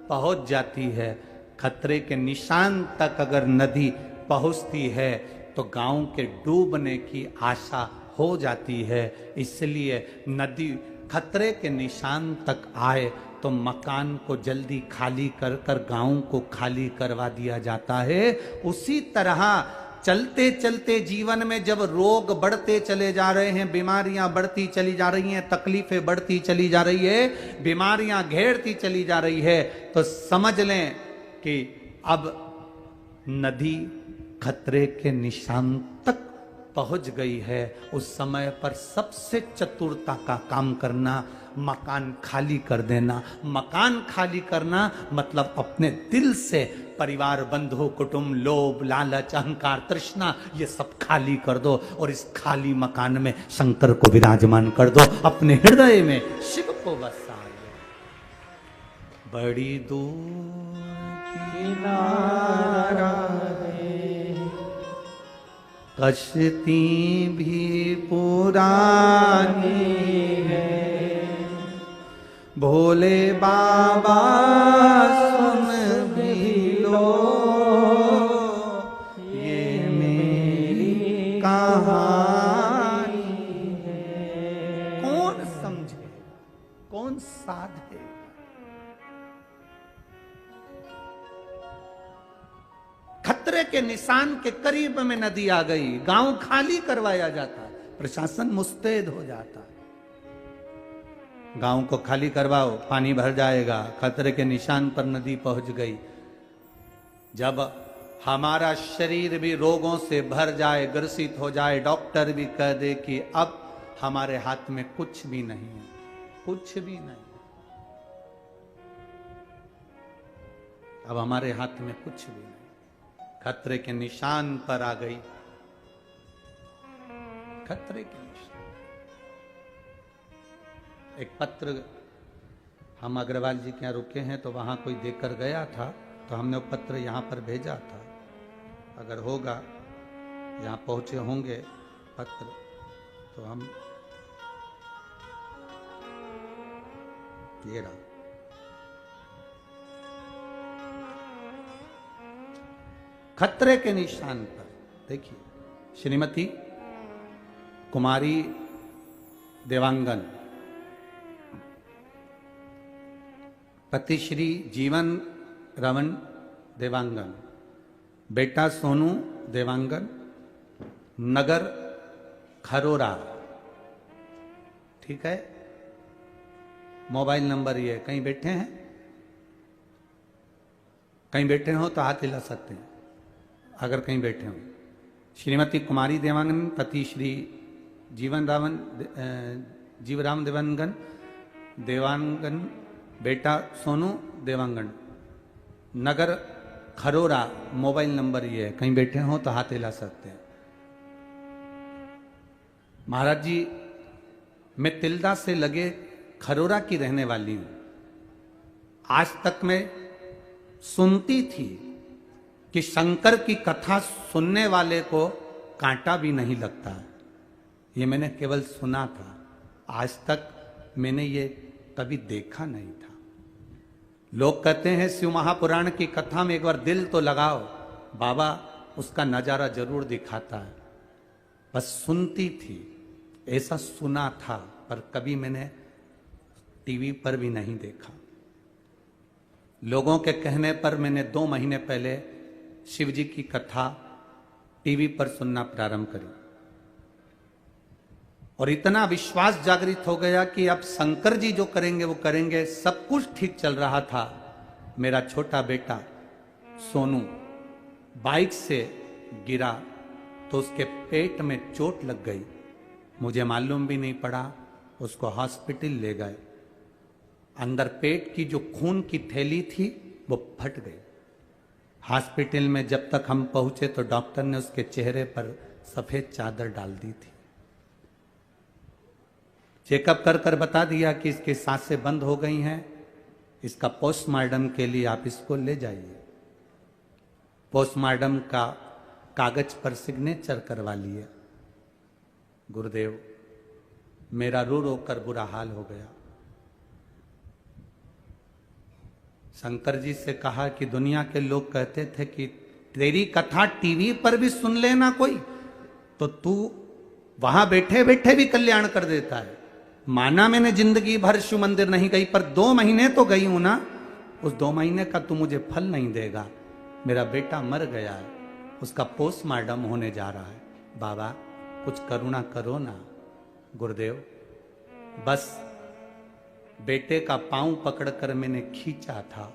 पहुंच जाती है। खतरे के निशान तक अगर नदी पहुंचती है तो गांव के डूबने की आशा हो जाती है। इसलिए नदी खतरे के निशान तक आए तो मकान को जल्दी खाली कर कर गांव को खाली करवा दिया जाता है। उसी तरह चलते चलते जीवन में जब रोग बढ़ते चले जा रहे हैं, बीमारियां बढ़ती चली जा रही हैं, तकलीफें बढ़ती चली जा रही है, बीमारियां घेरती चली जा रही है, तो समझ लें कि अब नदी खतरे के निशान तक पहुंच गई है। उस समय पर सबसे चतुरता का काम करना, मकान खाली कर देना। मकान खाली करना मतलब अपने दिल से परिवार, बंधु, कुटुंब, लोभ, लालच, अहंकार, तृष्णा, ये सब खाली कर दो और इस खाली मकान में शंकर को विराजमान कर दो। अपने हृदय में शिव को बसा लो। बड़ी दूर किनारा है, कश्ती भी पुरानी है, भोले बाबा सुन भी लो, ये मेरी कहानी है। कौन समझे, कौन साधे? खतरे के निशान के करीब में नदी आ गई, गांव खाली करवाया जाता, प्रशासन मुस्तैद हो जाता। गांव को खाली करवाओ, पानी भर जाएगा। खतरे के निशान पर नदी पहुंच गई। जब हमारा शरीर भी रोगों से भर जाए, ग्रसित हो जाए, डॉक्टर भी कह दे कि अब हमारे हाथ में कुछ भी नहीं है, कुछ भी नहीं, अब हमारे हाथ में कुछ भी नहीं, खतरे के निशान पर आ गई, खतरे के निशान। एक पत्र हम अग्रवाल जी के यहाँ रुके हैं तो वहां कोई देकर गया था, तो हमने वो पत्र यहाँ पर भेजा था। अगर होगा, यहाँ पहुंचे होंगे पत्र, तो हम ये रहा। खतरे के निशान पर देखिए, श्रीमती कुमारी देवांगन, पति श्री जीवन रमन देवांगन, बेटा सोनू देवांगन, नगर खरोरा। ठीक है, मोबाइल नंबर ये। कहीं बैठे हैं, कहीं बैठे हो तो हाथ हिला सकते हैं अगर कहीं बैठे हो। श्रीमती कुमारी देवांगन, पति श्री जीवराम देवांगन, बेटा सोनू देवांगन, नगर खरोरा। मोबाइल नंबर ये है, कहीं बैठे हो तो हाथ हिला सकते हैं। महाराज जी, मैं तिल्दा से लगे खरोरा की रहने वाली हूं। आज तक मैं सुनती थी कि शंकर की कथा सुनने वाले को कांटा भी नहीं लगता है। ये मैंने केवल सुना था, आज तक मैंने ये कभी देखा नहीं था। लोग कहते हैं शिव महापुराण की कथा में एक बार दिल तो लगाओ, बाबा उसका नजारा जरूर दिखाता है। बस सुनती थी, ऐसा सुना था, पर कभी मैंने टीवी पर भी नहीं देखा। लोगों के कहने पर मैंने 2 महीने पहले शिव जी की कथा टीवी पर सुनना प्रारंभ करी और इतना विश्वास जागृत हो गया कि अब शंकर जी जो करेंगे वो करेंगे। सब कुछ ठीक चल रहा था। मेरा छोटा बेटा सोनू बाइक से गिरा तो उसके पेट में चोट लग गई। मुझे मालूम भी नहीं पड़ा, उसको हॉस्पिटल ले गए। अंदर पेट की जो खून की थैली थी वो फट गई। हॉस्पिटल में जब तक हम पहुंचे तो डॉक्टर ने उसके चेहरे पर सफेद चादर डाल दी थी। चेकअप कर कर बता दिया कि इसकी सांसें बंद हो गई हैं, इसका पोस्टमार्टम के लिए आप इसको ले जाइए। पोस्टमार्टम का कागज पर सिग्नेचर करवा लिए। गुरुदेव, मेरा रो रो कर बुरा हाल हो गया। शंकर जी से कहा कि दुनिया के लोग कहते थे कि तेरी कथा टीवी पर भी सुन लेना कोई, तो तू वहां बैठे बैठे भी कल्याण कर देता है। माना मैंने जिंदगी भर शिव मंदिर नहीं गई, पर 2 महीने तो गई हूं ना। उस 2 महीने का तू मुझे फल नहीं देगा। मेरा बेटा मर गया है, उसका पोस्टमार्टम होने जा रहा है। बाबा कुछ करुणा करो ना। गुरुदेव, बस बेटे का पांव पकड़कर मैंने खींचा था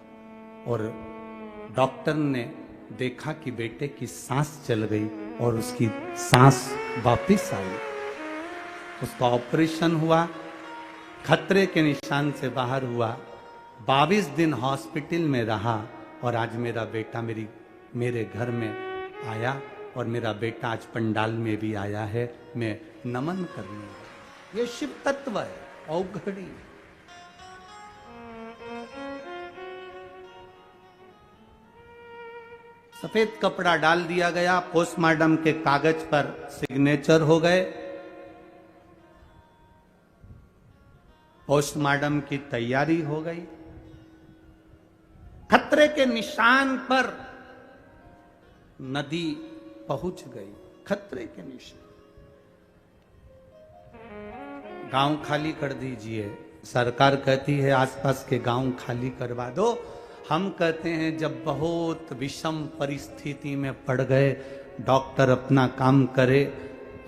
और डॉक्टर ने देखा कि बेटे की सांस चल गई और उसकी सांस वापस आई। उसका ऑपरेशन हुआ, खतरे के निशान से बाहर हुआ। 22 दिन हॉस्पिटल में रहा और आज मेरा बेटा मेरे घर में आया और मेरा बेटा आज पंडाल में भी आया है। मैं नमन करने, ये शिव तत्व है, औघड़ी। सफेद कपड़ा डाल दिया गया, पोस्टमार्टम के कागज पर सिग्नेचर हो गए। पोस्टमार्टम की तैयारी हो गई। खतरे के निशान पर नदी पहुंच गई। खतरे के निशान। गांव खाली कर दीजिए। सरकार कहती है आसपास के गांव खाली करवा दो। हम कहते हैं जब बहुत विषम परिस्थिति में पड़ गए, डॉक्टर अपना काम करे।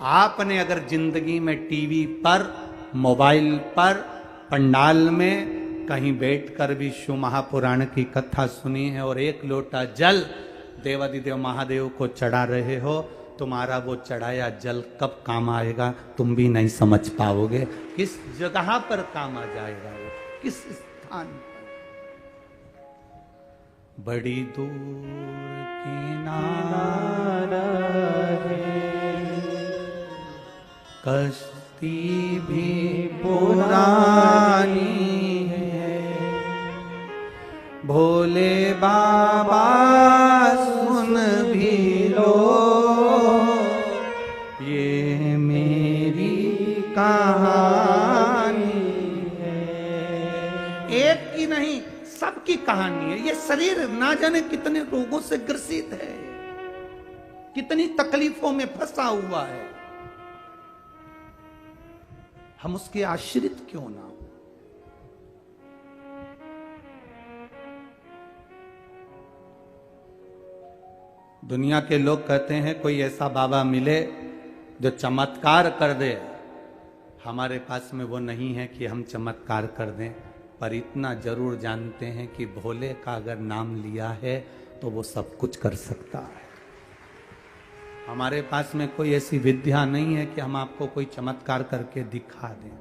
आपने अगर जिंदगी में टीवी पर, मोबाइल पर, पंडाल में कहीं बैठकर भी शिव महापुराण की कथा सुनी है और 1 लोटा जल देवादिदेव महादेव को चढ़ा रहे हो, तुम्हारा वो चढ़ाया जल कब काम आएगा तुम भी नहीं समझ पाओगे। किस जगह पर काम आ जाएगा वो, किस स्थान पर। बड़ी दूर किनारा है, कश्ती भी पुरानी है, भोले बाबा सुन भी लो ये मेरी कहानी है। कहानी है। ये शरीर ना जाने कितने रोगों से ग्रसित है, कितनी तकलीफों में फंसा हुआ है। हम उसके आश्रित क्यों ना हो। दुनिया के लोग कहते हैं कोई ऐसा बाबा मिले जो चमत्कार कर दे। हमारे पास में वो नहीं है कि हम चमत्कार कर दें, पर इतना जरूर जानते हैं कि भोले का अगर नाम लिया है तो वो सब कुछ कर सकता है। हमारे पास में कोई ऐसी विद्या नहीं है कि हम आपको कोई चमत्कार करके दिखा दें।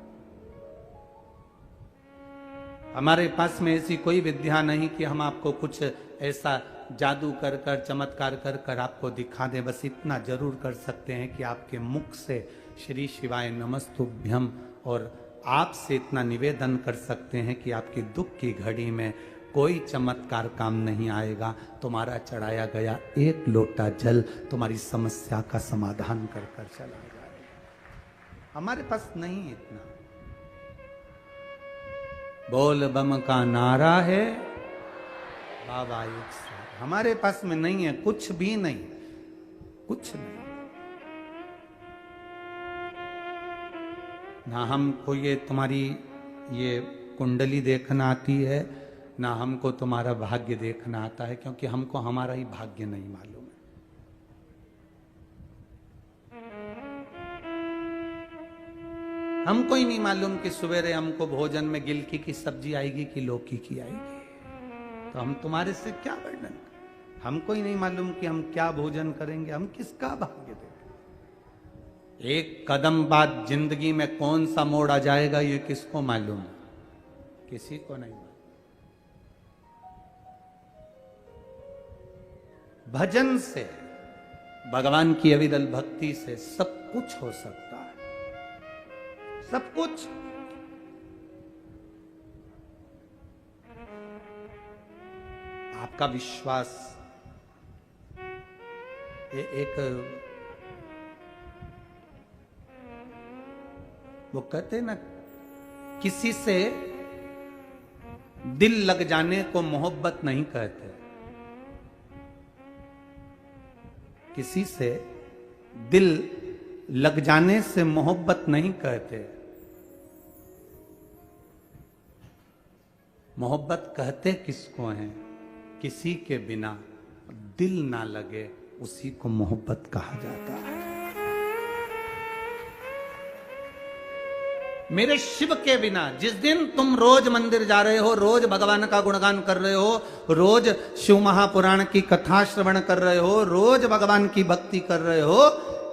हमारे पास में ऐसी कोई विद्या नहीं कि हम आपको कुछ ऐसा जादू कर कर चमत्कार कर कर आपको दिखा दें। बस इतना जरूर कर सकते हैं कि आपके मुख से श्री शिवाय नमस्तुभ्यम, और आपसे इतना निवेदन कर सकते हैं कि आपकी दुख की घड़ी में कोई चमत्कार काम नहीं आएगा। तुम्हारा चढ़ाया गया एक लोटा जल तुम्हारी समस्या का समाधान कर कर चला जाएगा। हमारे पास नहीं इतना। बोल बम का नारा है बाबा एक साथ। हमारे पास में नहीं है, कुछ भी नहीं, कुछ नहीं। ना हमको ये तुम्हारी ये कुंडली देखना आती है, ना हमको तुम्हारा भाग्य देखना आता है, क्योंकि हमको हमारा ही भाग्य नहीं मालूम है। हमको ही नहीं मालूम कि सवेरे हमको भोजन में गिलकी की सब्जी आएगी कि लौकी की आएगी। तो हम तुम्हारे से क्या वर्णन करें। हमको ही नहीं मालूम कि हम क्या भोजन करेंगे, हम किसका भाग्य देंगे। एक कदम बाद जिंदगी में कौन सा मोड़ आ जाएगा ये किसको मालूम, किसी को नहीं मालूम। भजन से, भगवान की अविरल भक्ति से सब कुछ हो सकता है, सब कुछ। आपका विश्वास, एक वो कहते ना, किसी से दिल लग जाने को मोहब्बत नहीं कहते। किसी से दिल लग जाने से मोहब्बत नहीं कहते। मोहब्बत कहते किसको हैं? किसी के बिना दिल ना लगे उसी को मोहब्बत कहा जाता है। मेरे शिव के बिना, जिस दिन तुम रोज मंदिर जा रहे हो, रोज भगवान का गुणगान कर रहे हो, रोज शिव महापुराण की कथा श्रवण कर रहे हो, रोज भगवान की भक्ति कर रहे हो,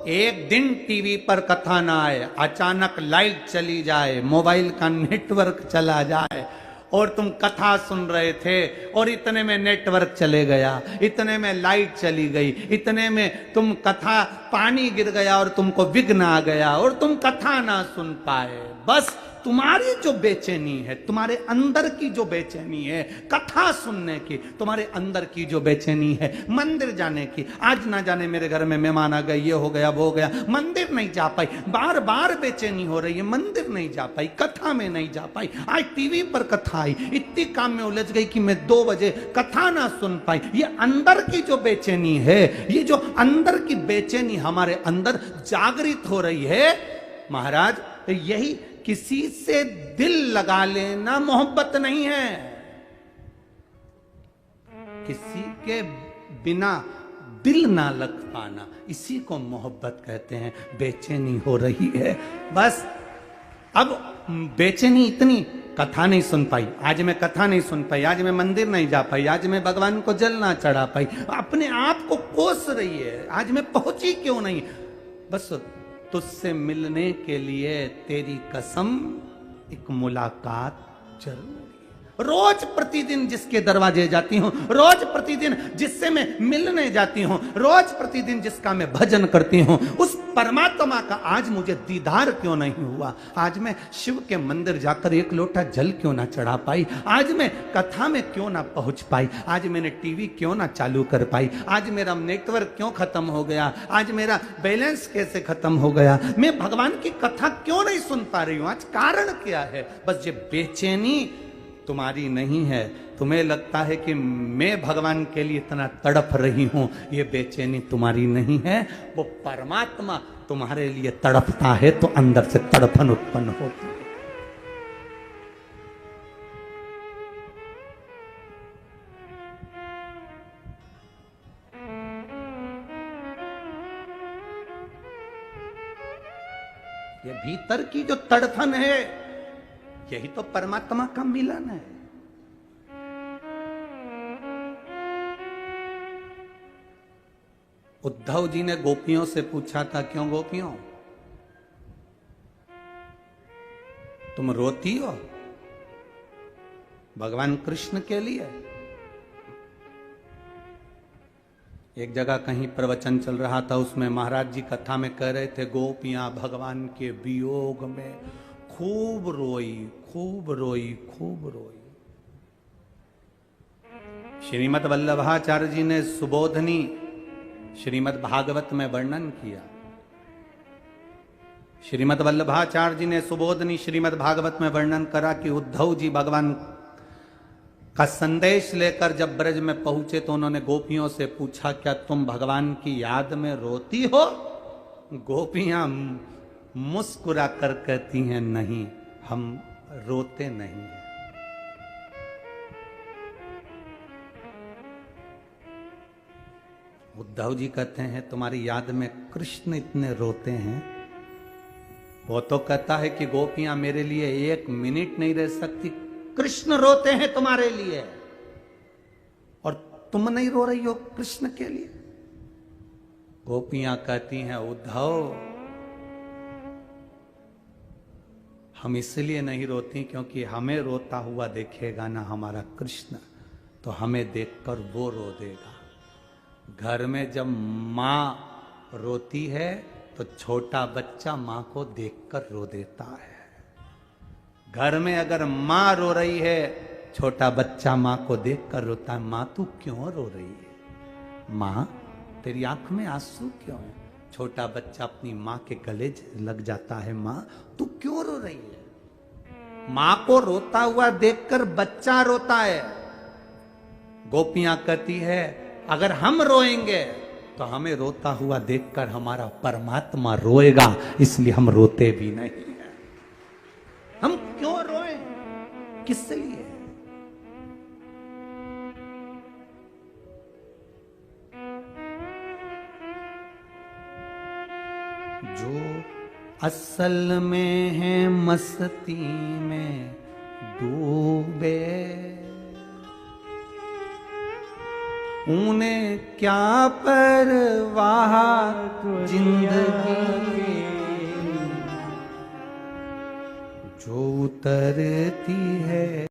एक दिन टीवी पर कथा ना आए, अचानक लाइट चली जाए, मोबाइल का नेटवर्क चला जाए और तुम कथा सुन रहे थे और इतने में नेटवर्क चले गया, इतने में लाइट चली गई, इतने में तुम कथा पानी गिर गया और तुमको विघ्न आ गया और तुम कथा ना सुन पाए। बस तुम्हारी जो बेचैनी है, तुम्हारे अंदर की जो बेचैनी है कथा सुनने की, तुम्हारे अंदर की जो बेचैनी है मंदिर जाने की, आज ना जाने मेरे घर में मेहमान आ गए, ये हो गया वो हो गया, मंदिर नहीं जा पाई, बार बार बेचैनी हो रही है, मंदिर नहीं जा पाई, कथा में नहीं जा पाई, आज टीवी पर कथा आई, इतनी काम में उलझ गई कि मैं 2 बजे कथा ना सुन पाई। ये अंदर की जो बेचैनी है, ये जो अंदर की बेचैनी हमारे अंदर जागृत हो रही है महाराज, यही किसी से दिल लगा लेना मोहब्बत नहीं है। किसी के बिना दिल ना लग पाना, इसी को मोहब्बत कहते हैं। बेचैनी हो रही है, बस अब बेचैनी इतनी, कथा नहीं सुन पाई, आज मैं कथा नहीं सुन पाई, आज मैं मंदिर नहीं जा पाई, आज मैं भगवान को जल ना चढ़ा पाई, अपने आप को कोस रही है, आज मैं पहुंची क्यों नहीं। बस तुझसे मिलने के लिए तेरी कसम एक मुलाकात जरूरी है। रोज प्रतिदिन जिसके दरवाजे जाती हूं, रोज प्रतिदिन जिससे मैं मिलने जाती हूं, रोज प्रतिदिन जिसका मैं भजन करती हूं, उस परमात्मा का आज मुझे दीदार क्यों नहीं हुआ। आज मैं शिव के मंदिर जाकर एक लोटा जल क्यों ना चढ़ा पाई, आज मैं कथा में क्यों ना पहुंच पाई, आज मैंने टीवी क्यों ना चालू कर पाई, आज मेरा नेटवर्क क्यों खत्म हो गया, आज मेरा बैलेंस कैसे खत्म हो गया, मैं भगवान की कथा क्यों नहीं सुन पा रही हूं, आज कारण क्या है। बस ये बेचैनी तुम्हारी नहीं है। तुम्हें लगता है कि मैं भगवान के लिए इतना तड़प रही हूं, ये बेचैनी तुम्हारी नहीं है। वो परमात्मा तुम्हारे लिए तड़पता है तो अंदर से तड़पन उत्पन्न होती है। ये भीतर की जो तड़फन है, यही तो परमात्मा का मिलन है। उद्धव जी ने गोपियों से पूछा था, क्यों गोपियों तुम रोती हो भगवान कृष्ण के लिए? एक जगह कहीं प्रवचन चल रहा था, उसमें महाराज जी कथा में कह रहे थे, गोपियां भगवान के वियोग में खूब रोई, खूब रोई, खूब रोई। श्रीमद् वल्लभाचार्य जी ने सुबोधनी श्रीमद् भागवत में वर्णन किया। श्रीमद् वल्लभाचार्य जी ने सुबोधनी श्रीमद् भागवत में वर्णन करा कि उद्धव जी भगवान का संदेश लेकर जब ब्रज में पहुंचे तो उन्होंने गोपियों से पूछा, क्या तुम भगवान की याद में रोती हो? गोपियां मुस्कुरा कर कहती हैं, नहीं, हम रोते नहीं हैं। उद्धव जी कहते हैं, तुम्हारी याद में कृष्ण इतने रोते हैं। वो तो कहता है कि गोपियां मेरे लिए एक मिनट नहीं रह सकती, कृष्ण रोते हैं तुम्हारे लिए, और तुम नहीं रो रही हो कृष्ण के लिए। गोपियां कहती हैं, उद्धव हम इसलिए नहीं रोती क्योंकि हमें रोता हुआ देखेगा ना हमारा कृष्ण, तो हमें देखकर वो रो देगा। घर में जब माँ रोती है तो छोटा बच्चा माँ को देखकर रो देता है। घर में अगर माँ रो रही है, छोटा बच्चा माँ को देखकर रोता है, माँ तू क्यों रो रही है? माँ तेरी आंख में आंसू क्यों है? छोटा बच्चा अपनी माँ के गले लग जाता है, माँ तू क्यों रो रही है? माँ को रोता हुआ देखकर बच्चा रोता है। गोपियां कहती है, अगर हम रोएंगे तो हमें रोता हुआ देखकर हमारा परमात्मा रोएगा, इसलिए हम रोते भी नहीं हैं। हम क्यों रोए? किस लिए? जो असल में है मस्ती में डूबे, उन्हें क्या परवाह जिंदगी। जो उतरती है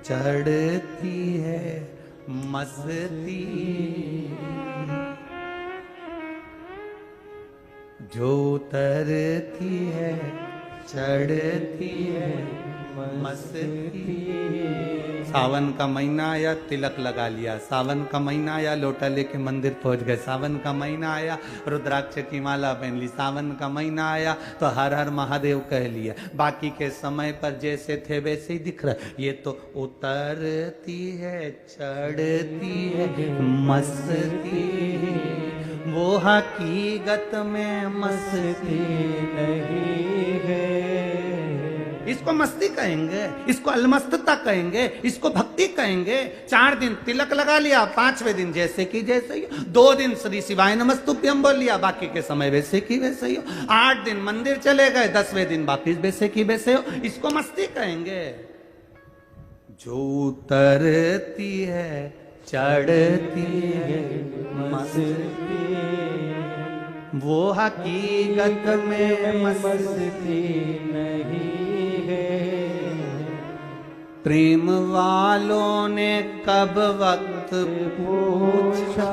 चढ़ती है मस्ती, जो उतरती है चढ़ती है मस्ती। सावन का महीना आया, तिलक लगा लिया। सावन का महीना आया, लोटा लेके मंदिर पहुंच गए। सावन का महीना आया, रुद्राक्ष की माला पहन ली। सावन का महीना आया तो हर हर महादेव कह लिया। बाकी के समय पर जैसे थे वैसे ही दिख रहा है। ये तो उतरती है चढ़ती है मस्ती, वो हकीकत में मस्ती नहीं है। इसको मस्ती कहेंगे, इसको अलमस्तता कहेंगे, इसको भक्ति कहेंगे। 4 दिन तिलक लगा लिया, 5वें दिन जैसे कि जैसे ही, 2 दिन श्री शिवाय नमस्तुभ्यम बोल लिया, बाकी के समय वैसे की वैसे ही हो। 8 दिन मंदिर चले गए, 10वें दिन वापिस वैसे की वैसे हो। इसको मस्ती कहेंगे। जो उतरती है चढ़ती है मस्ती, वो हकीकत में मस्ती नहीं है। प्रेम वालों ने कब वक्त पूछा,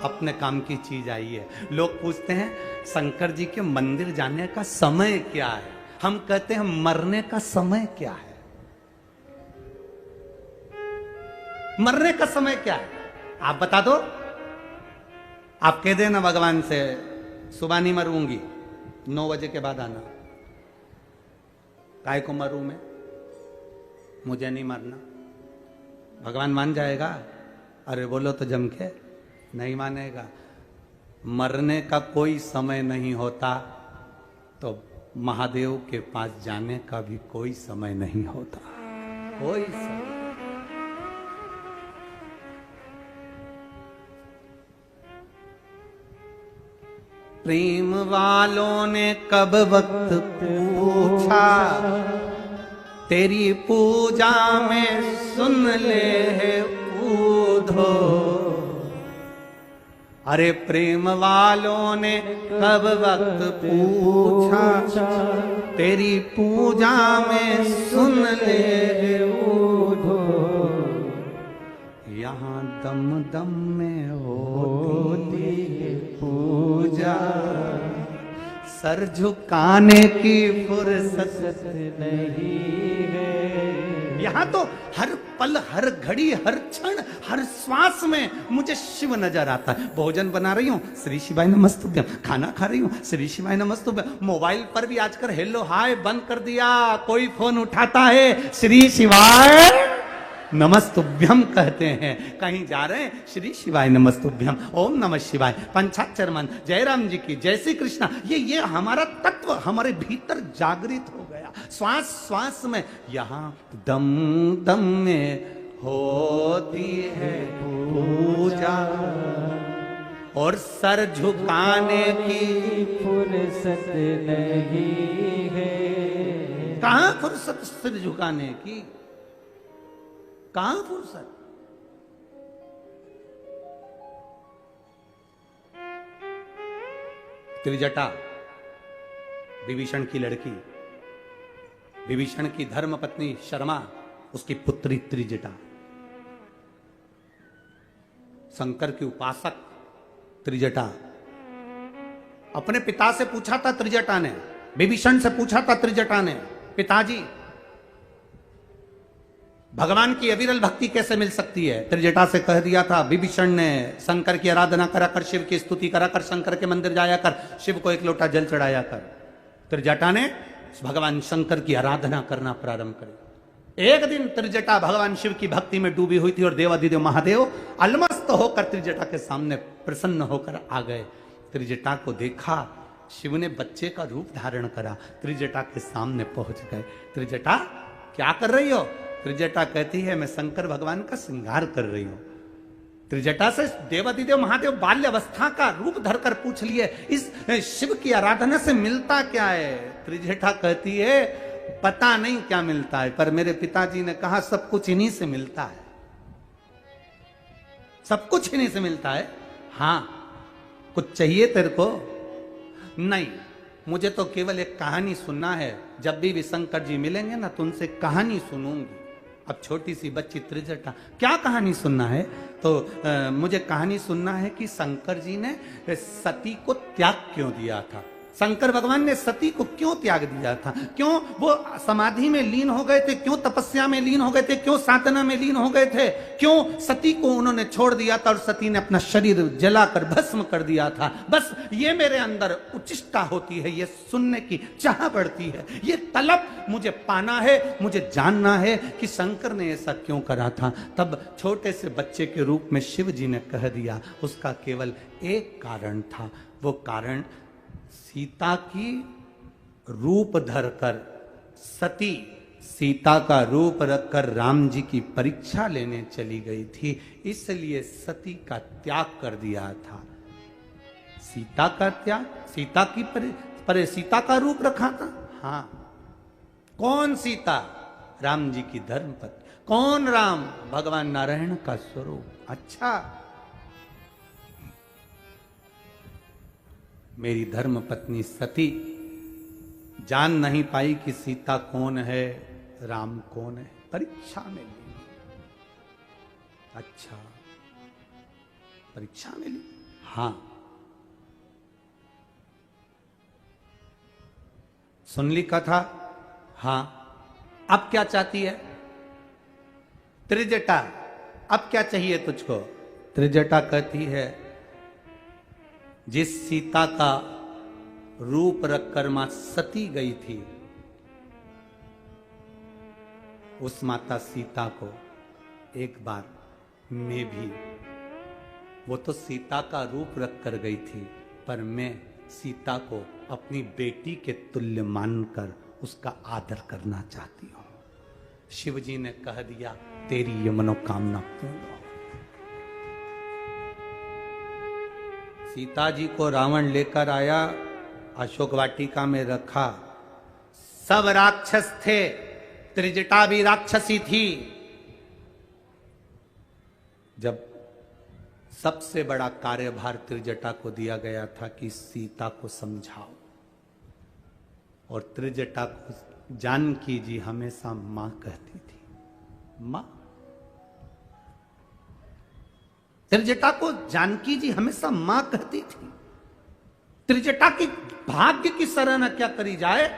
अपने काम की चीज आई है। लोग पूछते हैं शंकर जी के मंदिर जाने का समय क्या है? हम कहते हैं मरने का समय क्या है? मरने का समय क्या है आप बता दो। आप कह देना भगवान से, सुबह नहीं मरूंगी, 9 बजे के बाद आना। काय को मरू मैं? मुझे नहीं मरना। भगवान मान जाएगा? अरे बोलो तो जम के, नहीं मानेगा। मरने का कोई समय नहीं होता तो महादेव के पास जाने का भी कोई समय नहीं होता, कोई समय। प्रेम वालों ने कब वक्त पूछा, तेरी पूजा में सुन ले है ऊधो। अरे प्रेम वालों ने कब वक्त पूछा, तेरी पूजा में सुन ले है ऊधो। यहाँ दम दम में होती है पूजा, सर झुकाने की फुर्सत नहीं है। यहाँ तो हर पल, हर घड़ी, हर क्षण, हर श्वास में मुझे शिव नजर आता है। भोजन बना रही हूँ, श्री शिवाय नमस्तुभ्यम। खाना खा रही हूँ, श्री शिवाय नमस्तुभ्यम। मोबाइल पर भी आजकल हेलो हाय बंद कर दिया, कोई फोन उठाता है श्री शिवाय नमस्तुभ्यम कहते हैं। कहीं जा रहे हैं, श्री शिवाय नमस्तुभ्यम, ओम नमः शिवाय, पंचाक्षर मंत्र, जय राम जी की, जय श्री कृष्णा। ये हमारा तत्व हमारे भीतर जागृत हो गया। श्वास श्वास में, यहाँ दम दम में होती है पूजा, और सर झुकाने की फुर्सत नहीं है। कहाँ फुर्सत सिर झुकाने की, कहां फुर्सत? त्रिजटा विभीषण की लड़की, विभीषण की धर्म पत्नी शर्मा, उसकी पुत्री त्रिजटा, शंकर की उपासक त्रिजटा। अपने पिता से पूछा था त्रिजटा ने, विभीषण से पूछा था त्रिजटा ने, पिताजी भगवान की अविरल भक्ति कैसे मिल सकती है? त्रिजटा से कह दिया था विभीषण ने, शंकर की आराधना करा कर, शिव की स्तुति करा कर, शंकर के मंदिर जाया कर, शिव को एक लोटा जल चढ़ाया कर। त्रिजटा ने भगवान शंकर की आराधना करना प्रारंभ करी। एक दिन त्रिजटा भगवान शिव की भक्ति में डूबी हुई थी और देवाधिदेव महादेव अलमस्त होकर त्रिजटा के सामने प्रसन्न होकर आ गए। त्रिजटा को देखा, शिव ने बच्चे का रूप धारण करा, त्रिजटा के सामने पहुंच गए। त्रिजटा क्या कर रही हो? त्रिजटा कहती है मैं शंकर भगवान का श्रृंगार कर रही हूं। त्रिजटा से देवाधिदेव महादेव बाल्य अवस्था का रूप धरकर पूछ लिए, इस शिव की आराधना से मिलता क्या है? त्रिजटा कहती है पता नहीं क्या मिलता है, पर मेरे पिताजी ने कहा सब कुछ इन्हीं से मिलता है, सब कुछ इन्हीं से मिलता है। हां, कुछ चाहिए तेरे को? नहीं, मुझे तो केवल एक कहानी सुनना है। जब भी शंकर जी मिलेंगे ना तो उनसे कहानी सुनूंगी। अब छोटी सी बच्ची त्रिजटा, क्या कहानी सुनना है? तो मुझे कहानी सुनना है कि शंकर जी ने सती को त्याग क्यों दिया था, शंकर भगवान ने सती को क्यों त्याग दिया था, क्यों वो समाधि में लीन हो गए थे, क्यों तपस्या में लीन हो गए थे, क्यों साधना में लीन हो गए थे, क्यों सती को उन्होंने छोड़ दिया था और सती ने अपना शरीर जलाकर भस्म कर दिया था। बस ये मेरे अंदर उचिष्टा होती है, ये सुनने की चाह बढ़ती है, ये तलब मुझे पाना है, मुझे जानना है कि शंकर ने ऐसा क्यों करा था। तब छोटे से बच्चे के रूप में शिव जी ने कह दिया, उसका केवल एक कारण था। वो कारण सीता की रूप धरकर, सती सीता का रूप रखकर राम जी की परीक्षा लेने चली गई थी, इसलिए सती का त्याग कर दिया था। सीता का त्याग, सीता की पर सीता का रूप रखा था। हाँ, कौन सीता? राम जी की धर्मपत्नी। कौन राम? भगवान नारायण का स्वरूप। अच्छा, मेरी धर्म पत्नी सती जान नहीं पाई कि सीता कौन है, राम कौन है, परीक्षा में ली। अच्छा, परीक्षा में ली। हाँ, सुन ली कथा। हाँ, अब क्या चाहती है त्रिजटा? अब क्या चाहिए तुझको? त्रिजटा कहती है जिस सीता का रूप रखकर मां सती गई थी, उस माता सीता को एक बार मैं भी, वो तो सीता का रूप रख कर गई थी, पर मैं सीता को अपनी बेटी के तुल्य मानकर उसका आदर करना चाहती हूं। शिव जी ने कह दिया तेरी ये मनोकामना पूर्ण हो। सीता जी को रावण लेकर आया, अशोक वाटिका में रखा। सब राक्षस थे, त्रिजटा भी राक्षसी थी। जब सबसे बड़ा कार्यभार त्रिजटा को दिया गया था कि सीता को समझाओ, और त्रिजटा को जानकी जी हमेशा मां कहती थी, मां। त्रिजटा को जानकी जी हमेशा मां कहती थी। त्रिजटा की भाग्य की सराहना क्या करी जाए,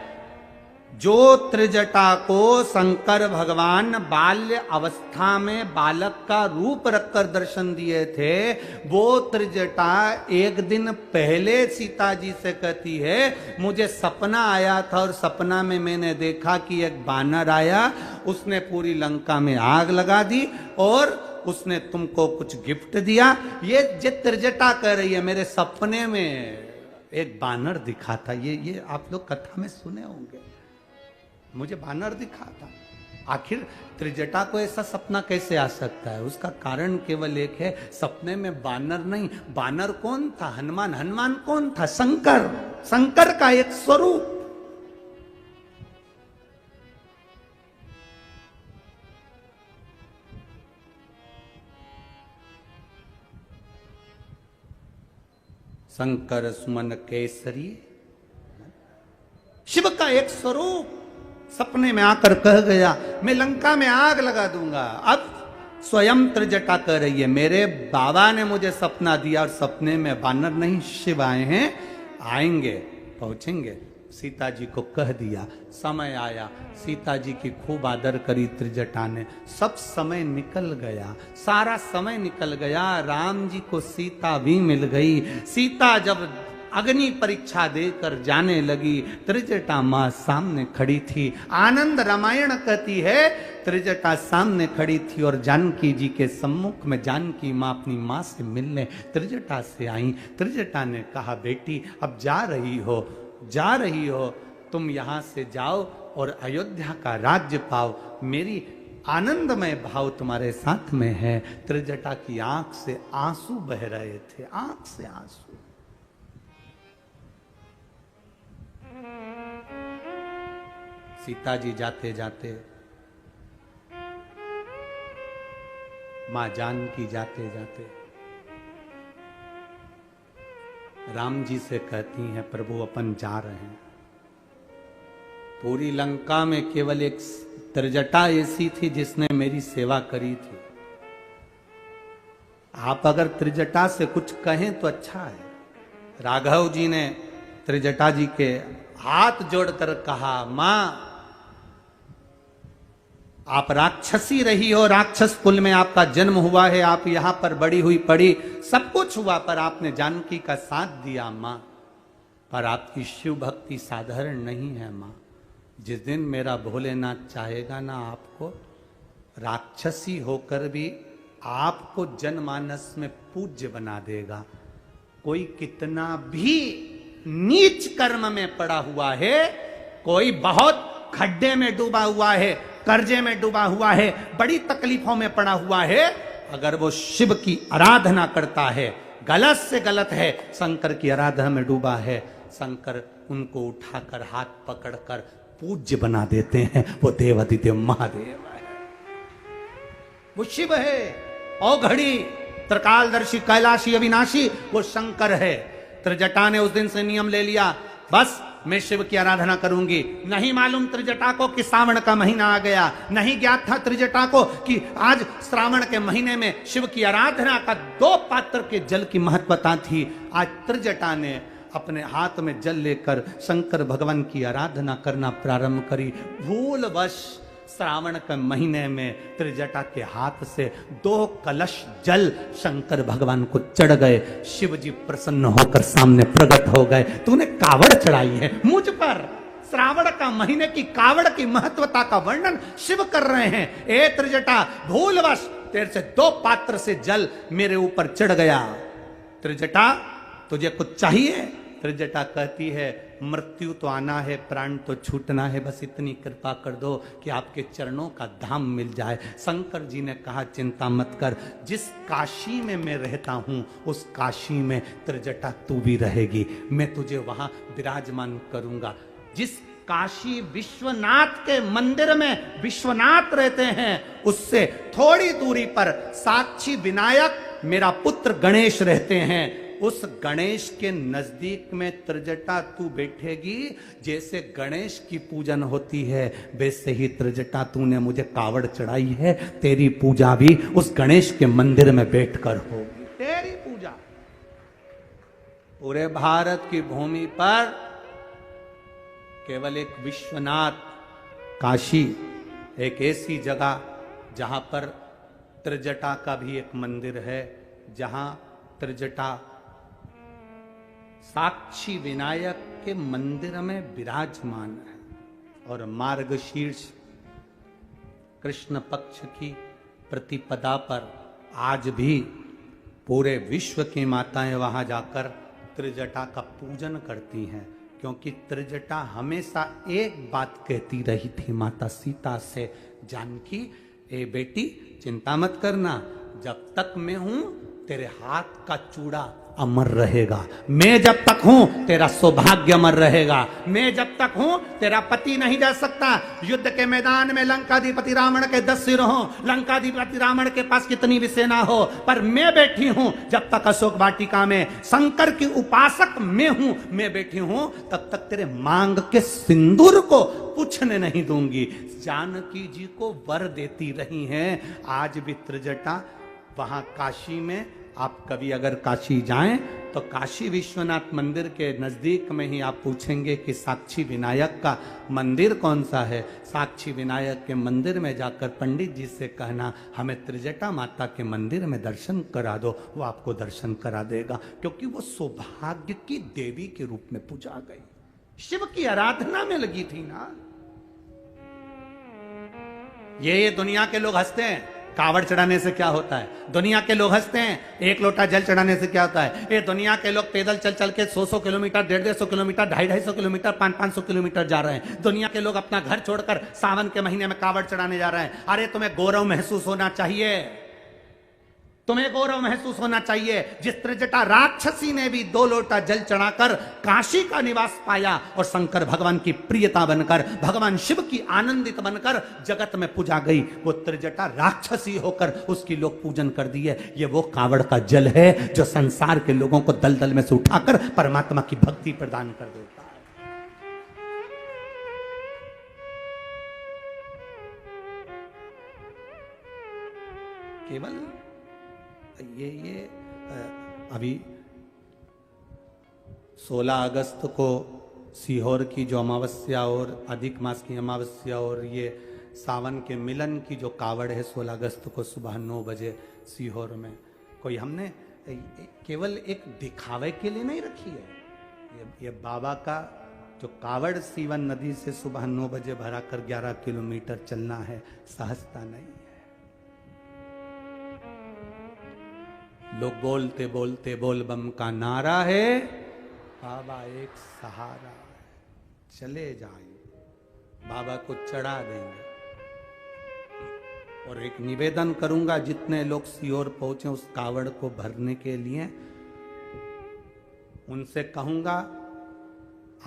जो त्रिजटा को शंकर भगवान बाल्य अवस्था में बालक का रूप रखकर दर्शन दिए थे, वो त्रिजटा एक दिन पहले सीता जी से कहती है, मुझे सपना आया था और सपना में मैंने देखा कि एक बानर आया, उसने पूरी लंका में आग लगा दी और उसने तुमको कुछ गिफ्ट दिया। ये त्रिजटा कह रही है, मेरे सपने में एक बानर दिखा था। ये आप लोग कथा में सुने होंगे, मुझे बानर दिखा था। आखिर त्रिजटा को ऐसा सपना कैसे आ सकता है? उसका कारण केवल एक है, सपने में बानर नहीं। बानर कौन था? हनुमान। हनुमान कौन था? शंकर। शंकर का एक स्वरूप। शंकर सुमन केसरी, शिव का एक स्वरूप सपने में आकर कह गया, मैं लंका में आग लगा दूंगा। अब स्वयं त्रिजटा कह रही है, मेरे बाबा ने मुझे सपना दिया और सपने में बानर नहीं शिव आए हैं, आएंगे, पहुंचेंगे। सीता जी को कह दिया। समय आया, सीता जी की खूब आदर करी त्रिजटा ने। सब समय निकल गया, सारा समय निकल गया। राम जी को सीता भी मिल गई। सीता जब अग्नि परीक्षा देकर जाने लगी, त्रिजटा मां सामने खड़ी थी। आनंद रामायण कहती है, त्रिजटा सामने खड़ी थी और जानकी जी के सम्मुख में जानकी मां अपनी मां से मिलने त्रिजटा से आई। त्रिजटा ने कहा, बेटी अब जा रही हो, तुम यहां से जाओ और अयोध्या का राज्य पाओ। मेरी आनंदमय भाव तुम्हारे साथ में है। त्रिजटा की आंख से आंसू बह रहे थे, आंख से आंसू। सीता जी जाते जाते, मां जानकी जाते जाते राम जी से कहती हैं, प्रभु अपन जा रहे हैं। पूरी लंका में केवल एक त्रिजटा ऐसी थी जिसने मेरी सेवा करी थी। आप अगर त्रिजटा से कुछ कहें तो अच्छा है। राघव जी ने त्रिजटा जी के हाथ जोड़कर कहा, मां आप राक्षसी रही हो, राक्षस कुल में आपका जन्म हुआ है, आप यहां पर बड़ी हुई पड़ी, सब कुछ हुआ, पर आपने जानकी का साथ दिया मां। पर आपकी शिव भक्ति साधारण नहीं है मां। जिस दिन मेरा भोलेनाथ चाहेगा ना, आपको राक्षसी होकर भी आपको जनमानस में पूज्य बना देगा। कोई कितना भी नीच कर्म में पड़ा हुआ है, कोई बहुत खड्डे में डूबा हुआ है, कर्जे में डूबा हुआ है, बड़ी तकलीफों में पड़ा हुआ है, अगर वो शिव की आराधना करता है, गलत से गलत है, शंकर की आराधना में डूबा है, शंकर उनको उठाकर हाथ पकड़कर पूज्य बना देते हैं। वो देवादिदेव महादेव है, वो शिव है। औघड़ी त्रिकालदर्शी कैलाशी अविनाशी वो शंकर है। त्रिजटा ने उस दिन से नियम ले लिया, बस मैं शिव की आराधना करूंगी। नहीं मालूम त्रिजटा को कि श्रावण का महीना आ गया, नहीं ज्ञात था त्रिजटा को कि आज श्रावण के महीने में शिव की आराधना का 2 पात्र के जल की महत्वता थी। आज त्रिजटा ने अपने हाथ में जल लेकर शंकर भगवान की आराधना करना प्रारंभ करी। भूलवश श्रावण के महीने में त्रिजटा के हाथ से 2 कलश जल शंकर भगवान को चढ़ गए। शिव जी प्रसन्न होकर सामने प्रकट हो गए, तूने कावड़ चढ़ाई है मुझ पर, श्रावण का महीने की कावड़ की महत्वता का वर्णन शिव कर रहे हैं। ए त्रिजटा, भूलवश तेरे से 2 पात्र से जल मेरे ऊपर चढ़ गया। त्रिजटा, तुझे कुछ चाहिए? त्रिजटा कहती है, मृत्यु तो आना है, प्राण तो छूटना है, बस इतनी कृपा कर दो कि आपके चरणों का धाम मिल जाए। शंकर जी ने कहा, चिंता मत कर, जिस काशी में मैं रहता हूं उस काशी में त्रिजटा तू भी रहेगी, मैं तुझे वहां विराजमान करूंगा। जिस काशी विश्वनाथ के मंदिर में विश्वनाथ रहते हैं उससे थोड़ी दूरी पर साक्षी विनायक मेरा पुत्र गणेश रहते हैं। उस गणेश के नजदीक में त्रिजटा तू बैठेगी। जैसे गणेश की पूजन होती है वैसे ही त्रिजटा तूने मुझे कावड़ चढ़ाई है, तेरी पूजा भी उस गणेश के मंदिर में बैठकर होगी। तेरी पूजा पूरे भारत की भूमि पर केवल एक विश्वनाथ काशी, एक ऐसी जगह जहां पर त्रिजटा का भी एक मंदिर है, जहां त्रिजटा साक्षी विनायक के मंदिर में विराजमान है। और मार्गशीर्ष कृष्ण पक्ष की प्रतिपदा पर आज भी पूरे विश्व की माताएं वहां जाकर त्रिजटा का पूजन करती हैं, क्योंकि त्रिजटा हमेशा एक बात कहती रही थी माता सीता से, जानकी ए बेटी चिंता मत करना, जब तक मैं हूं तेरे हाथ का चूड़ा अमर रहेगा, मैं जब तक हूं तेरा सौभाग्य अमर रहेगा, मैं जब तक हूं तेरा पति नहीं जा सकता। युद्ध के मैदान में लंकाधिपति रावण के 10 सिर हो, लंकाधिपति रावण के पास कितनी भी सेना हो, पर मैं बैठी हूं जब तक अशोक वाटिका में, शंकर की उपासक मैं हूं, मैं बैठी हूं तब तक तेरे मांग के सिंदूर को पूछने नहीं दूंगी। जानकी जी को वर देती रही हैं। आज भी त्रिजटा वहां काशी में, आप कभी अगर काशी जाएं तो काशी विश्वनाथ मंदिर के नजदीक में ही आप पूछेंगे कि साक्षी विनायक का मंदिर कौन सा है। साक्षी विनायक के मंदिर में जाकर पंडित जी से कहना हमें त्रिजटा माता के मंदिर में दर्शन करा दो, वो आपको दर्शन करा देगा, क्योंकि वो सौभाग्य की देवी के रूप में पूजा गई, शिव की आराधना में लगी थी ना। ये दुनिया के लोग हंसते हैं कावड़ चढ़ाने से क्या होता है, दुनिया के लोग हंसते हैं एक लोटा जल चढ़ाने से क्या होता है। ये दुनिया के लोग पैदल चल चल के 100-100 किलोमीटर, 150-150 किलोमीटर, 250-250 किलोमीटर, 500-500 किलोमीटर जा रहे हैं। दुनिया के लोग अपना घर छोड़कर सावन के महीने में कावड़ चढ़ाने जा रहे हैं। अरे तुम्हें गौरव महसूस होना चाहिए, तुम्हें गौरव महसूस होना चाहिए। जिस त्रिजटा राक्षसी ने भी 2 लोटा जल चढ़ाकर काशी का निवास पाया और शंकर भगवान की प्रियता बनकर, भगवान शिव की आनंदित बनकर जगत में पूजा गई, वो त्रिजटा राक्षसी होकर उसकी लोग पूजन कर दिए। ये वो कावड़ का जल है जो संसार के लोगों को दलदल में से उठाकर परमात्मा की भक्ति प्रदान कर देता है। केवल ये अभी 16 अगस्त को सीहोर की जो अमावस्या और अधिक मास की अमावस्या और ये सावन के मिलन की जो कावड़ है 16 अगस्त को सुबह 9 बजे सीहोर में, कोई हमने केवल एक दिखावे के लिए नहीं रखी है। ये बाबा का जो कावड़ सीवन नदी से सुबह 9 बजे भरा कर 11 किलोमीटर चलना है, सहजता नहीं है। लोग बोलते बोलते बोल बम का नारा है, बाबा एक सहारा है, चले जाएं, बाबा को चढ़ा देंगे। और एक निवेदन करूंगा, जितने लोग सीहोर पहुंचे उस कावड़ को भरने के लिए, उनसे कहूंगा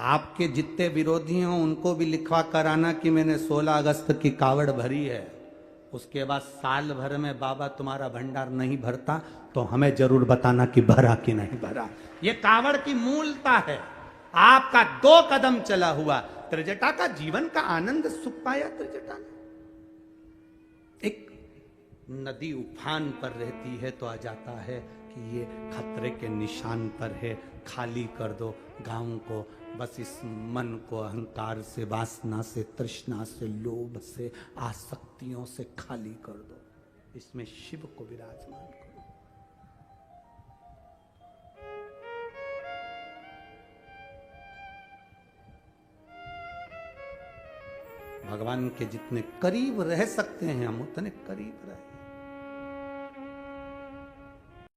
आपके जितने विरोधी हों उनको भी लिखवा कर आना कि मैंने 16 अगस्त की कावड़ भरी है। उसके बाद साल भर में बाबा तुम्हारा भंडार नहीं भरता तो हमें जरूर बताना कि भरा कि नहीं भरा। ये कावड़ की मूलता है। आपका 2 कदम चला हुआ त्रिजटा का जीवन का आनंद सुख पाया त्रिजटा ने। एक नदी उफान पर रहती है तो आ जाता है कि ये खतरे के निशान पर है, खाली कर दो गांव को, बस इस मन को अहंकार से, वासना से, तृष्णा से, लोभ से, आसक्तियों से खाली कर दो, इसमें शिव को विराजमान करो। भगवान के जितने करीब रह सकते हैं हम उतने करीब रहे।